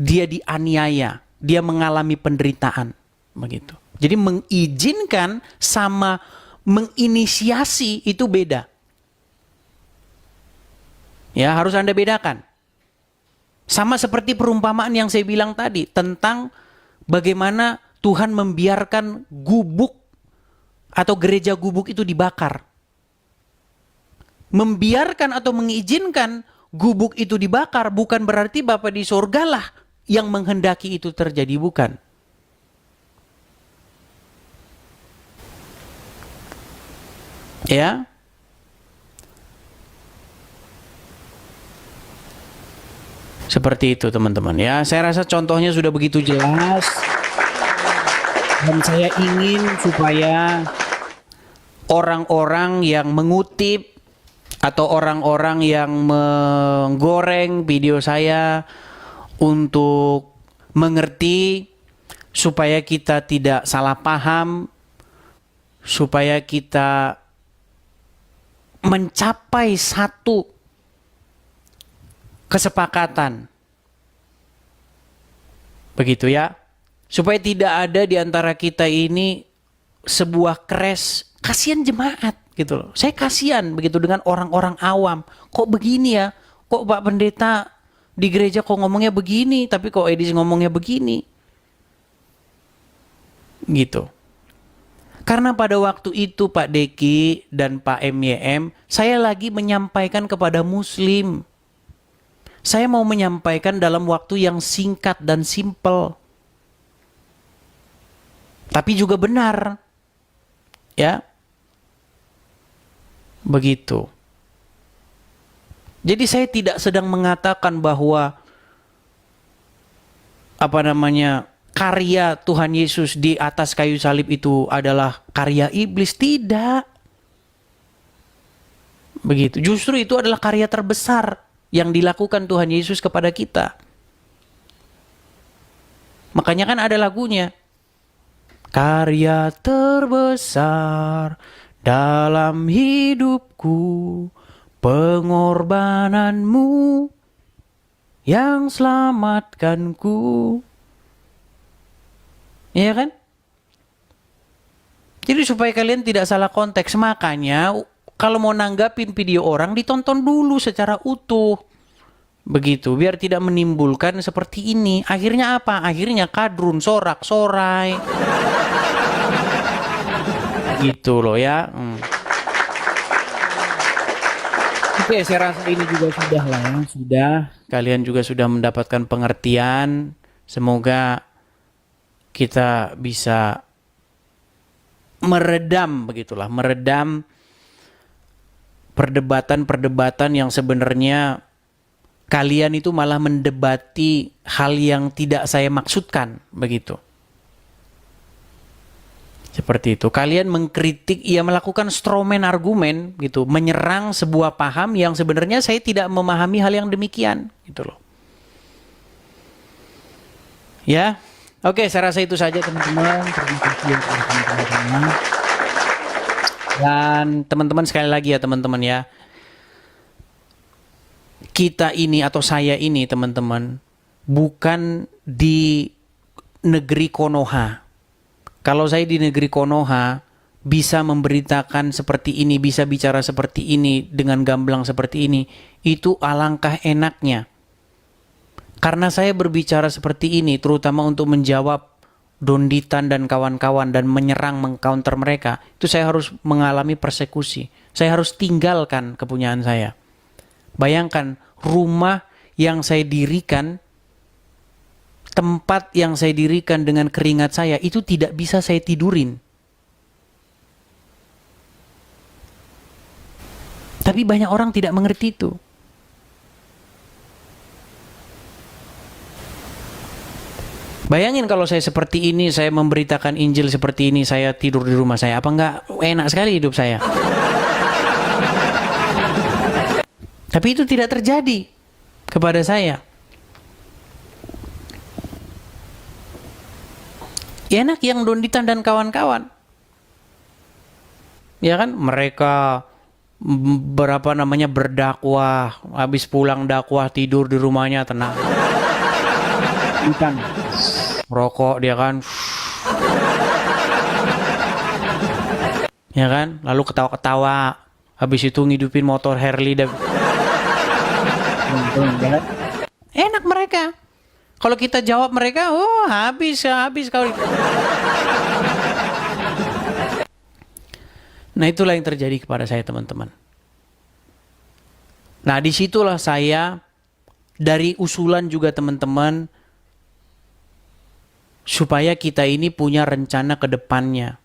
dia dianiaya, dia mengalami penderitaan, begitu. Jadi mengizinkan sama menginisiasi itu beda. Ya, harus Anda bedakan. Sama seperti perumpamaan yang saya bilang tadi tentang bagaimana Tuhan membiarkan gubuk atau gereja gubuk itu dibakar. Membiarkan atau mengizinkan gubuk itu dibakar bukan berarti Bapa di sorga lah yang menghendaki itu terjadi, bukan. Ya. Seperti itu teman-teman ya. Saya rasa contohnya sudah begitu jelas. Dan saya ingin supaya orang-orang yang mengutip atau orang-orang yang menggoreng video saya untuk mengerti, supaya kita tidak salah paham, supaya kita mencapai satu kesepakatan. Begitu ya. Supaya tidak ada di antara kita ini sebuah crash. Kasihan jemaat gitu loh. Saya kasihan begitu dengan orang-orang awam. Kok begini ya? Kok Pak Pendeta di gereja kok ngomongnya begini, tapi kok Edis ngomongnya begini? Gitu. Karena pada waktu itu Pak Deki dan Pak MYM, saya lagi menyampaikan kepada Muslim. Saya mau menyampaikan dalam waktu yang singkat dan simpel. Tapi juga benar. Ya. Begitu. Jadi saya tidak sedang mengatakan bahwa karya Tuhan Yesus di atas kayu salib itu adalah karya iblis. Tidak. Begitu. Justru itu adalah karya terbesar yang dilakukan Tuhan Yesus kepada kita. Makanya kan ada lagunya. Karya terbesar dalam hidupku, pengorbananmu yang selamatkanku. Iya kan? Jadi supaya kalian tidak salah konteks, makanya kalau mau nanggapin video orang, ditonton dulu secara utuh. Begitu, biar tidak menimbulkan seperti ini. Akhirnya apa? Akhirnya kadrun, sorak-sorai. Gitu loh ya. Oke, saya rasa ini juga sudah lah ya. Sudah, kalian juga sudah mendapatkan pengertian. Semoga kita bisa meredam, begitulah, meredam perdebatan-perdebatan yang sebenarnya kalian itu malah mendebati hal yang tidak saya maksudkan, begitu. Seperti itu. Kalian mengkritik, melakukan strawman argumen, gitu, menyerang sebuah paham yang sebenarnya saya tidak memahami hal yang demikian, gitu loh. Ya, oke, saya rasa itu saja teman-teman. Terima kasih untuk teman-teman. Dan teman-teman sekali lagi ya teman-teman ya. Kita ini atau saya ini teman-teman bukan di negeri Konoha. Kalau saya di negeri Konoha bisa memberitakan seperti ini, bisa bicara seperti ini dengan gamblang seperti ini, itu alangkah enaknya. Karena saya berbicara seperti ini terutama untuk menjawab Donditan dan kawan-kawan dan menyerang, mengcounter mereka, itu saya harus mengalami persekusi. Saya harus tinggalkan kepunyaan saya. Bayangkan rumah yang saya dirikan, tempat yang saya dirikan dengan keringat saya, itu tidak bisa saya tidurin. Tapi banyak orang tidak mengerti itu. Bayangin kalau saya seperti ini, saya memberitakan Injil seperti ini, saya tidur di rumah saya. Apa enggak enak sekali hidup saya? Tapi itu tidak terjadi kepada saya. Enak yang Donditan dan kawan-kawan. Ya kan, mereka berapa namanya berdakwah, habis pulang dakwah tidur di rumahnya tenang. Bukan. Rokok dia kan. Ya kan, lalu ketawa-ketawa. Habis itu ngidupin motor Harley dan enak mereka. Kalau kita jawab mereka, oh habis kau. Nah, itulah yang terjadi kepada saya, teman-teman. Nah, disitulah saya dari usulan juga teman-teman supaya kita ini punya rencana ke depannya.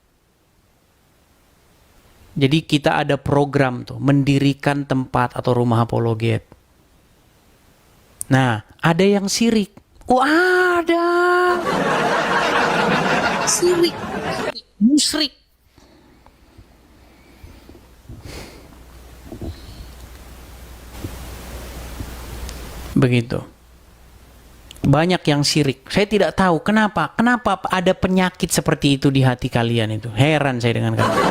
Jadi kita ada program tuh, mendirikan tempat atau rumah apologet. Nah, ada yang sirik. Oh, ada. Sirik. Musyrik. Begitu. Banyak yang sirik. Saya tidak tahu kenapa ada penyakit seperti itu di hati kalian itu. Heran saya dengan kalian.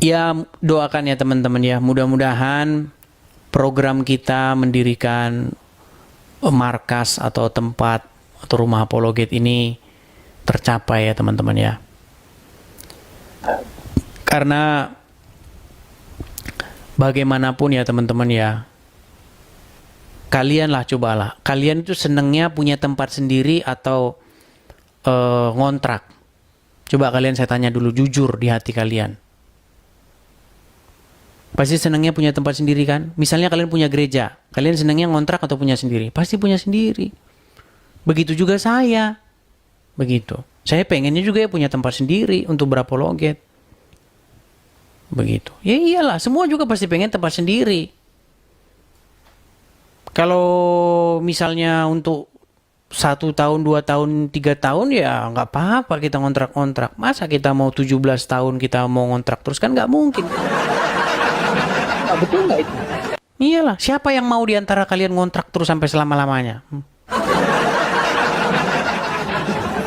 Ya, doakan ya teman-teman ya. Mudah-mudahan program kita mendirikan markas atau tempat atau rumah apologet ini tercapai ya teman-teman ya. Karena bagaimanapun ya teman-teman ya, kalianlah cobalah. Kalian itu senangnya punya tempat sendiri atau ngontrak? Coba kalian saya tanya dulu jujur di hati kalian. Pasti senangnya punya tempat sendiri kan? Misalnya kalian punya gereja, kalian senangnya ngontrak atau punya sendiri? Pasti punya sendiri. Begitu juga saya. Begitu. Saya pengennya juga ya punya tempat sendiri untuk berapologet. Begitu. Ya iyalah, semua juga pasti pengen tempat sendiri. Kalau misalnya untuk 1 tahun, 2 tahun, 3 tahun ya nggak apa-apa kita ngontrak-ngontrak. Masa kita mau 17 tahun kita mau ngontrak terus kan nggak mungkin. Nah, betul nggak itu? Iyalah, siapa yang mau diantara kalian ngontrak terus sampai selama-lamanya?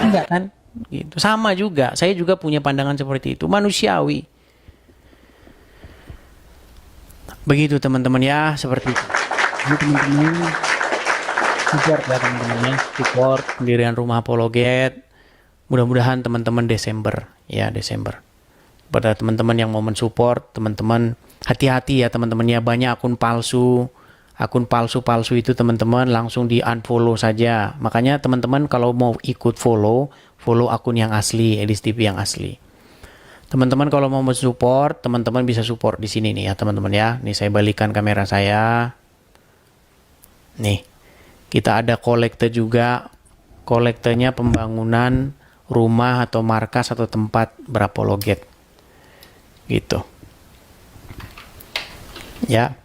Enggak kan? Gitu. Sama juga, saya juga punya pandangan seperti itu, manusiawi. Begitu teman-teman ya, seperti itu. Ini teman-teman support ya teman-teman ya, support pendirian rumah apologet. Mudah-mudahan teman-teman Desember. Pada teman-teman yang mau mensupport, teman-teman hati-hati ya teman-teman ya, banyak akun palsu itu teman-teman langsung di unfollow saja. Makanya teman-teman kalau mau ikut follow akun yang asli, Edis TV yang asli. Teman-teman kalau mau mensupport, teman-teman bisa support di sini nih ya teman-teman ya. Nih saya balikan kamera saya. Nih, kita ada kolekte juga. Kolektenya pembangunan rumah atau markas atau tempat berapologet. Gitu. Ya.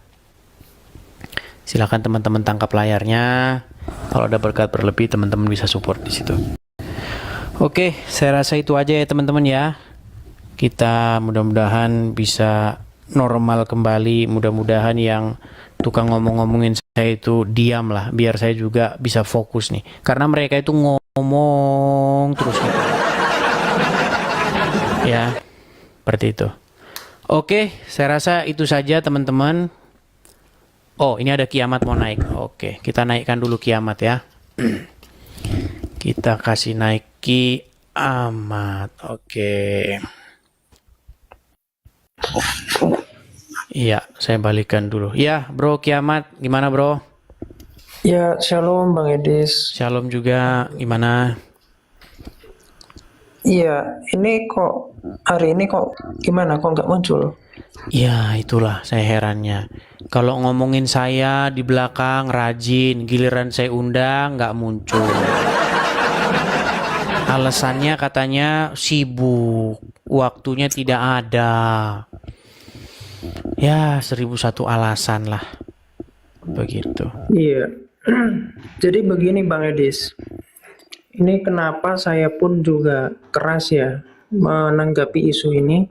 Silakan teman-teman tangkap layarnya. Kalau ada berkat berlebih teman-teman bisa support di situ. Oke, saya rasa itu aja ya teman-teman ya. Kita mudah-mudahan bisa normal kembali. Mudah-mudahan yang tukang ngomong-ngomongin saya itu diam lah, biar saya juga bisa fokus nih. Karena mereka itu ngomong terus gitu. Ya, seperti itu. Oke, saya rasa itu saja teman-teman. Oh, ini ada kiamat mau naik. Oke, kita naikkan dulu kiamat ya. Kita kasih naik kiamat. Oke. Iya, saya balikan dulu. Ya, bro, kiamat. Gimana, bro? Ya, shalom Bang Edis. Shalom juga. Gimana? Iya, ini kok hari ini kok gimana? Kok nggak muncul? Ya, itulah saya herannya. Kalau ngomongin saya di belakang rajin, giliran saya undang nggak muncul. Alasannya katanya sibuk, waktunya tidak ada. Ya, 1001 alasan lah. Begitu. Iya. Jadi begini Bang Edis. Ini kenapa saya pun juga keras ya menanggapi isu ini.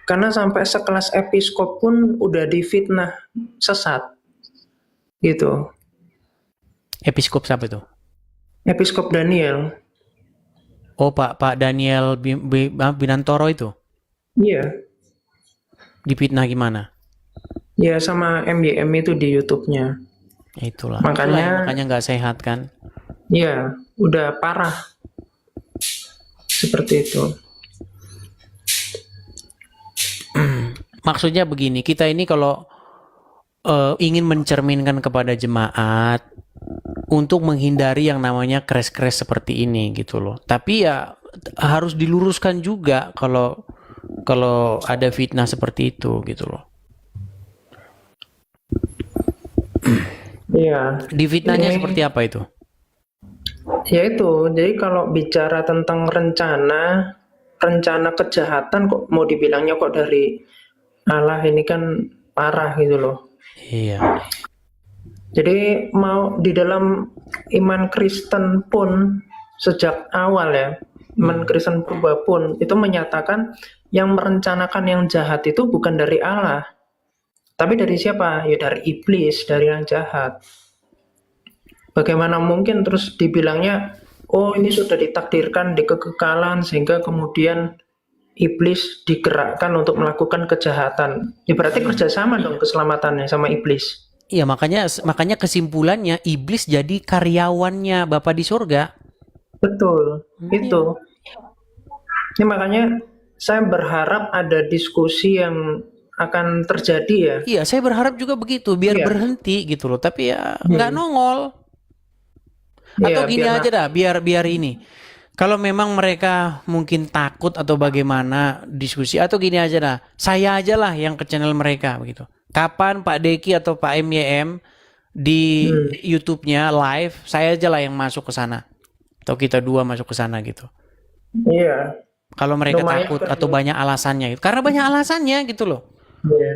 Karena sampai sekelas episkop pun udah difitnah sesat. Gitu. Episkop siapa itu? Episkop Daniel. Oh, Pak Daniel Binantoro itu Iya, difitnah gimana? ya sama MYM itu di YouTube-nya. Itulah Makanya nggak sehat kan? ya udah parah seperti itu. Maksudnya begini, kita ini kalau ingin mencerminkan kepada jemaat untuk menghindari yang namanya crash-crash seperti ini gitu loh. Tapi ya harus diluruskan juga kalau ada fitnah seperti itu gitu loh. Iya. Di fitnahnya Ini- seperti apa itu? Ya itu, jadi kalau bicara tentang rencana kejahatan kok mau dibilangnya kok dari Allah, ini kan parah gitu loh. Iya. Jadi mau di dalam iman Kristen pun sejak awal ya, iman Kristen purba pun itu menyatakan yang merencanakan yang jahat itu bukan dari Allah. Tapi dari siapa? Ya dari iblis, dari yang jahat. Bagaimana mungkin terus dibilangnya, oh ini sudah ditakdirkan di kekekalan sehingga kemudian iblis digerakkan untuk melakukan kejahatan. Ya berarti kerjasama dong keselamatannya sama iblis. Iya, makanya kesimpulannya iblis jadi karyawannya Bapa di surga. Betul, itu. Ini makanya saya berharap ada diskusi yang akan terjadi ya. Iya, saya berharap juga begitu, biar Iya. berhenti gitu loh. Tapi ya nggak nongol. Atau Iya, gini biar aja dah, biar ini. Kalau memang mereka mungkin takut atau bagaimana diskusi, atau gini aja dah, saya aja lah yang ke channel mereka begitu. Kapan Pak Deki atau Pak MYM di YouTube-nya live, saya aja lah yang masuk ke sana. Atau kita dua masuk ke sana gitu. Iya. Kalau mereka Lumayan takut kan, atau ya. banyak alasannya gitu. Karena banyak alasannya gitu loh. Iya.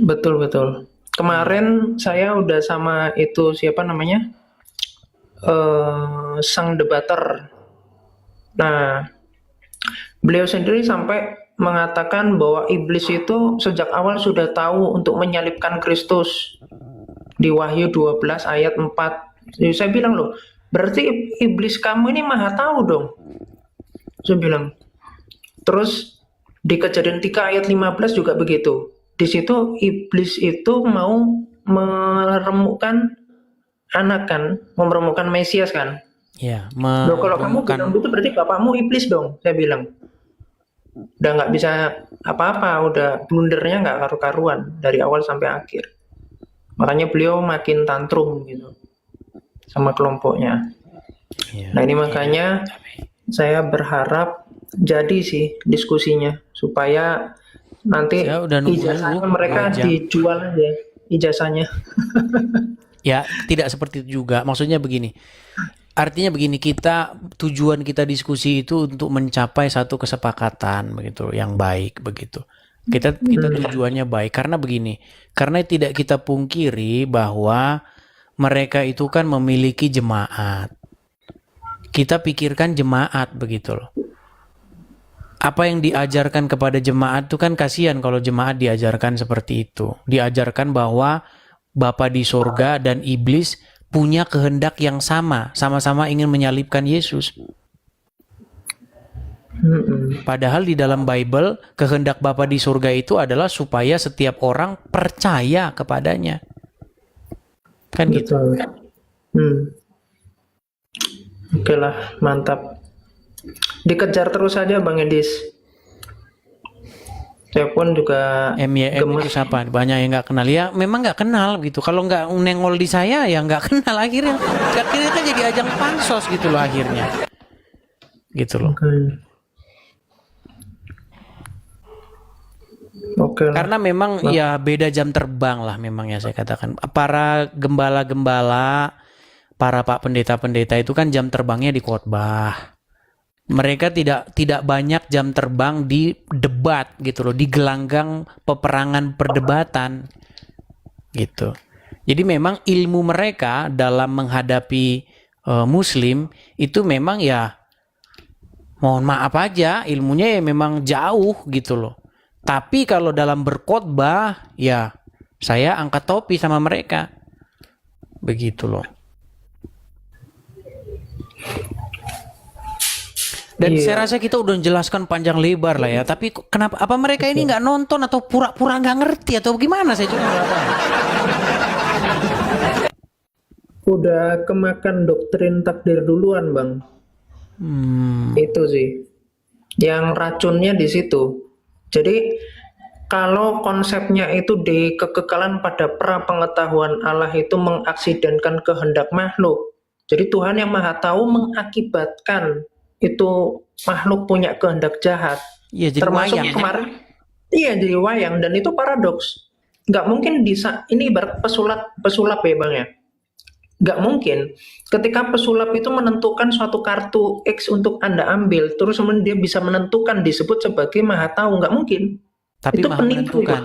Betul. Kemarin saya udah sama itu siapa namanya? Sang debater. Nah, beliau sendiri sampai mengatakan bahwa iblis itu sejak awal sudah tahu untuk menyalibkan Kristus di Wahyu 12 ayat 4. Jadi saya bilang loh, berarti iblis kamu ini maha tahu dong. Saya bilang. Terus di Kejadian 3 ayat 15 juga begitu. Di situ iblis itu mau meremukkan anak kan, mempertemukan Mesias kan. Ya, Loh, kalau kamu bilang gitu berarti bapakmu iblis dong, saya bilang. Udah nggak bisa apa-apa, udah blundernya nggak karu-karuan dari awal sampai akhir. Makanya beliau makin tantrum gitu sama kelompoknya. Nah ini makanya saya berharap jadi sih diskusinya supaya nanti Saya udah nunggu ijazahnya dulu, mereka 2 jam. dijual aja ijazahnya. Ya, tidak seperti itu juga. Maksudnya begini. Artinya begini, tujuan kita diskusi itu untuk mencapai satu kesepakatan begitu, yang baik begitu. Kita tujuannya baik karena begini. Karena tidak kita pungkiri bahwa mereka itu kan memiliki jemaat. Kita pikirkan jemaat begitu loh. Apa yang diajarkan kepada jemaat itu kan kasihan kalau jemaat diajarkan seperti itu. Diajarkan bahwa Bapa di surga dan iblis punya kehendak yang sama-sama ingin menyalibkan Yesus. Padahal di dalam Bible, kehendak Bapa di surga itu adalah supaya setiap orang percaya kepadanya. Kan gitu. Oke lah, mantap. Dikejar terus aja Bang Edis. Saya pun juga MYM itu siapa? Banyak yang nggak kenal. Ya memang nggak kenal gitu. Kalau nggak nengol di saya ya nggak kenal akhirnya. Akhirnya kan jadi ajang pansos gitu loh akhirnya. Gitu loh. Oke. Karena memang ya beda jam terbang lah memang ya saya katakan. Para gembala-gembala, para pak pendeta-pendeta itu kan jam terbangnya di khotbah. Mereka tidak banyak jam terbang di debat gitu loh, di gelanggang peperangan perdebatan gitu. Jadi memang ilmu mereka dalam menghadapi Muslim itu memang ya mohon maaf aja ilmunya ya memang jauh gitu loh. Tapi kalau dalam berkhotbah ya saya angkat topi sama mereka. Begitu loh. Dan saya rasa kita udah jelaskan panjang lebar lah ya. Tapi kenapa? Apa mereka ini nggak nonton atau pura-pura nggak ngerti atau gimana? Saya juga nggak tahu. Udah kemakan doktrin takdir duluan, Bang. Itu sih. Yang racunnya di situ. Jadi kalau konsepnya itu di kekekalan pada prapengetahuan Allah itu mengaksidenkan kehendak makhluk. Jadi Tuhan yang Maha Tahu mengakibatkan itu makhluk punya kehendak jahat. Iya, jadi Termasuk wayang, ya? kemarin. Iya, jadi wayang, dan itu paradoks. Nggak mungkin bisa, ini ibarat pesulap ya Bang ya. Nggak mungkin ketika pesulap itu menentukan suatu kartu X untuk Anda ambil, terus kemudian dia bisa menentukan disebut sebagai Maha Tahu. Nggak mungkin. Tapi Itu Maha penipu. menentukan.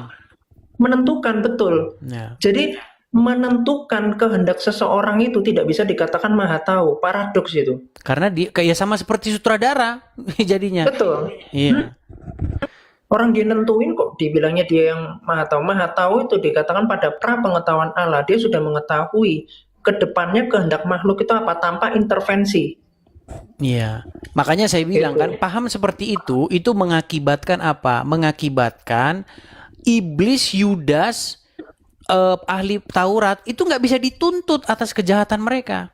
Menentukan, betul. Ya. Jadi menentukan kehendak seseorang itu tidak bisa dikatakan Maha Tahu. Paradoks itu. Karena dia kayak sama seperti sutradara jadinya. Betul. Iya. Orang dia nentuin kok dibilangnya dia yang Maha Tahu. Maha Tahu itu dikatakan pada prapengetahuan Allah. Dia sudah mengetahui kedepannya kehendak makhluk itu apa tanpa intervensi. Iya, makanya saya bilang kan, paham seperti itu mengakibatkan apa? Mengakibatkan iblis Yudas, ahli Taurat itu nggak bisa dituntut atas kejahatan mereka.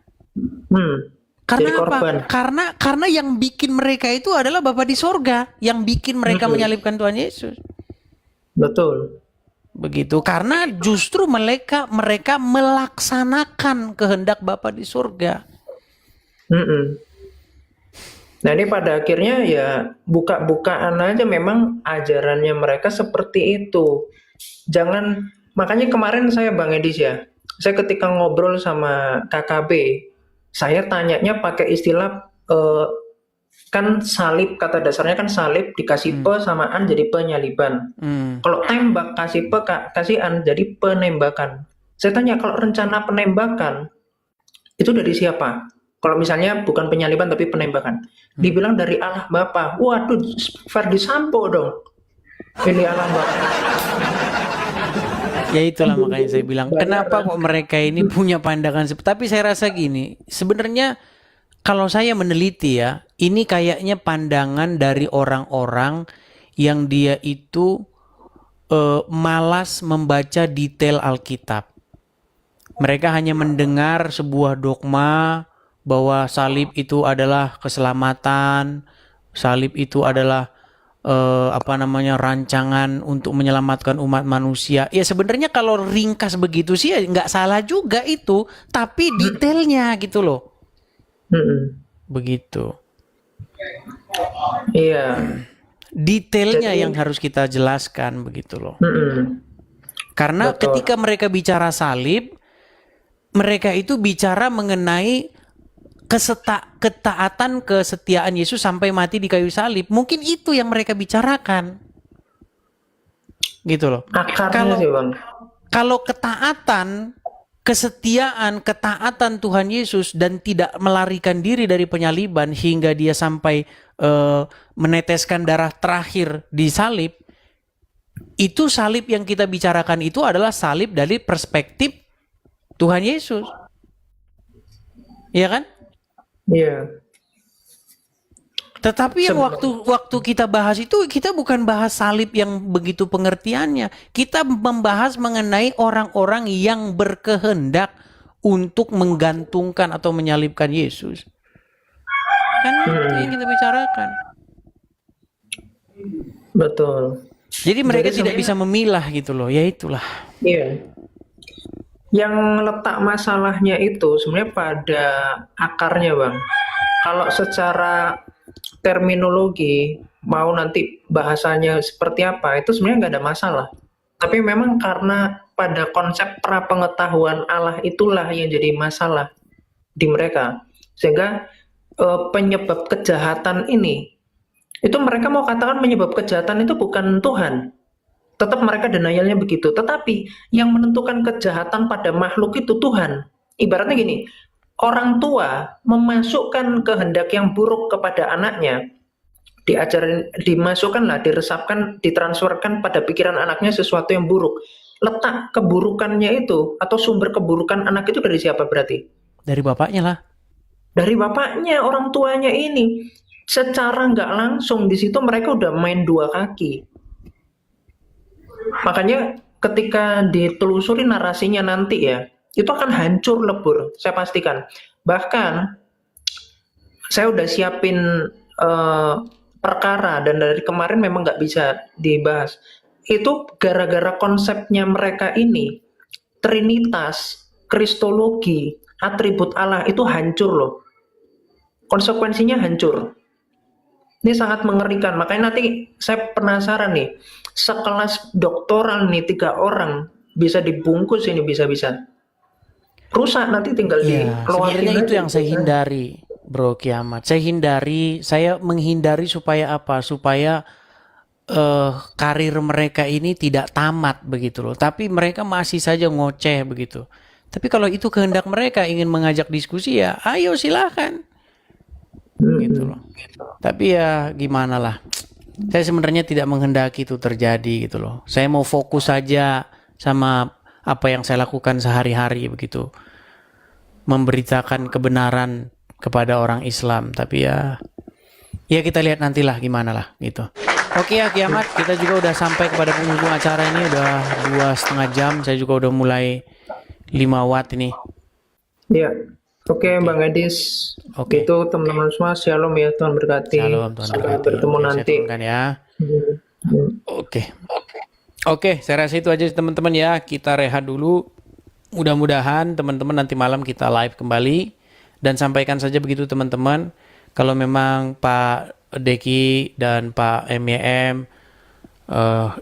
Karena Jadi apa? korban. Karena yang bikin mereka itu adalah Bapa di sorga, yang bikin mereka menyalibkan Tuhan Yesus. Betul. Begitu, karena justru mereka melaksanakan kehendak Bapa di surga. Nah ini pada akhirnya ya buka-bukaan aja memang ajarannya mereka seperti itu. Jangan, makanya kemarin saya Bang Edis ya, saya ketika ngobrol sama KKB, saya tanyanya pakai istilah kan salib, kata dasarnya kan salib dikasih pe sama an jadi penyaliban. Kalau tembak kasih pe kasih an jadi penembakan. Saya tanya kalau rencana penembakan itu dari siapa? Kalau misalnya bukan penyaliban tapi penembakan, dibilang dari Allah Bapa. Waduh, Ferdi Sambo dong. Ini Allah Bapa. Ya itulah makanya saya bilang, kenapa kok mereka ini punya pandangan tapi saya rasa gini, sebenarnya kalau saya meneliti ya, ini kayaknya pandangan dari orang-orang yang dia itu malas membaca detail Alkitab. Mereka hanya mendengar sebuah dogma bahwa salib itu adalah keselamatan, salib itu adalah rancangan untuk menyelamatkan umat manusia. Ya sebenarnya kalau ringkas begitu sih ya nggak salah juga itu, tapi detailnya gitu loh. Begitu. Iya. Detailnya yang harus kita jelaskan begitu loh. Karena Betul. ketika mereka bicara salib, mereka itu bicara mengenai ketaatan, kesetiaan Yesus sampai mati di kayu salib. Mungkin itu yang mereka bicarakan. Gitu loh. Akarnya sih Bang. Kalau ketaatan, kesetiaan, ketaatan Tuhan Yesus dan tidak melarikan diri dari penyaliban hingga dia sampai meneteskan darah terakhir di salib, itu salib yang kita bicarakan itu adalah salib dari perspektif Tuhan Yesus. Iya kan? Iya. Tetapi yang waktu kita bahas itu, kita bukan bahas salib yang begitu pengertiannya. Kita membahas mengenai orang-orang yang berkehendak untuk menggantungkan atau menyalibkan Yesus. Kan itu yang kita bicarakan. Betul. Jadi mereka tidak bisa memilah gitu loh. Ya itulah. Iya. Yang letak masalahnya itu sebenarnya pada akarnya Bang. Kalau secara terminologi mau nanti bahasanya seperti apa itu sebenarnya nggak ada masalah. Tapi memang karena pada konsep prapengetahuan Allah itulah yang jadi masalah di mereka. Sehingga penyebab kejahatan ini, itu mereka mau katakan penyebab kejahatan itu bukan Tuhan. Tetap mereka denialnya begitu. Tetapi yang menentukan kejahatan pada makhluk itu Tuhan. Ibaratnya gini, orang tua memasukkan kehendak yang buruk kepada anaknya, diajarin, dimasukkanlah, diresapkan, ditransferkan pada pikiran anaknya sesuatu yang buruk. letak keburukannya itu atau sumber keburukan anak itu dari siapa berarti? Dari bapaknya lah. Dari bapaknya, orang tuanya ini. Secara nggak langsung di situ mereka udah main dua kaki. Makanya ketika ditelusuri narasinya nanti ya, itu akan hancur lebur, saya pastikan. Bahkan saya udah siapin perkara dan dari kemarin memang nggak bisa dibahas. Itu gara-gara konsepnya mereka ini, Trinitas, Kristologi, atribut Allah itu hancur loh. Konsekuensinya hancur. Ini sangat mengerikan. Makanya nanti saya penasaran nih, sekelas doktoral nih 3 orang bisa dibungkus ini bisa-bisa. Rusak nanti tinggal dikeluarin Sebenarnya itu aja. yang saya hindari, Bro Kiamat. Saya menghindari supaya apa? Supaya karir mereka ini tidak tamat begitu loh. Tapi mereka masih saja ngoceh begitu. Tapi kalau itu kehendak mereka ingin mengajak diskusi ya, ayo silakan. Gitu loh. Tapi ya gimana lah. Saya sebenarnya tidak menghendaki itu terjadi gitu loh. Saya mau fokus saja sama apa yang saya lakukan sehari-hari begitu. Memberitakan kebenaran kepada orang Islam. Tapi ya kita lihat nantilah gimana lah gitu. Oke ya Kiamat, kita juga udah sampai kepada penghujung acara ini, udah 2,5 jam. Saya juga udah mulai 5 watt ini. Ya. Oke, Bang Edis. Oke. Itu teman-teman semua, shalom ya, Tuhan berkati. Shalom, Tuhan Sampai berkati. bertemu Oke, saya nanti. turunkan ya. Oke, saya rasa itu aja teman-teman ya. Kita rehat dulu. Mudah-mudahan teman-teman nanti malam kita live kembali. Dan sampaikan saja begitu teman-teman. Kalau memang Pak Deki dan Pak MYM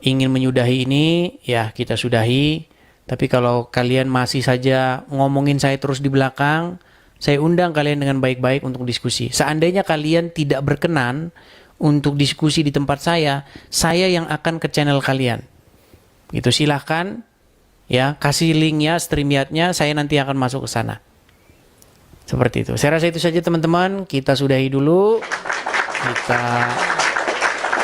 ingin menyudahi ini, ya kita sudahi. Tapi kalau kalian masih saja ngomongin saya terus di belakang, saya undang kalian dengan baik-baik untuk diskusi. Seandainya kalian tidak berkenan untuk diskusi di tempat saya yang akan ke channel kalian. Itu silahkan ya, kasih linknya, StreamYard-nya, saya nanti akan masuk ke sana. Seperti itu. Saya rasa itu saja teman-teman. Kita sudahi dulu. Kita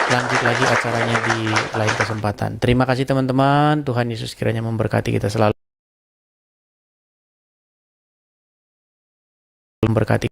lanjut lagi acaranya di lain kesempatan. Terima kasih teman-teman. Tuhan Yesus kiranya memberkati kita selalu. Memberkati.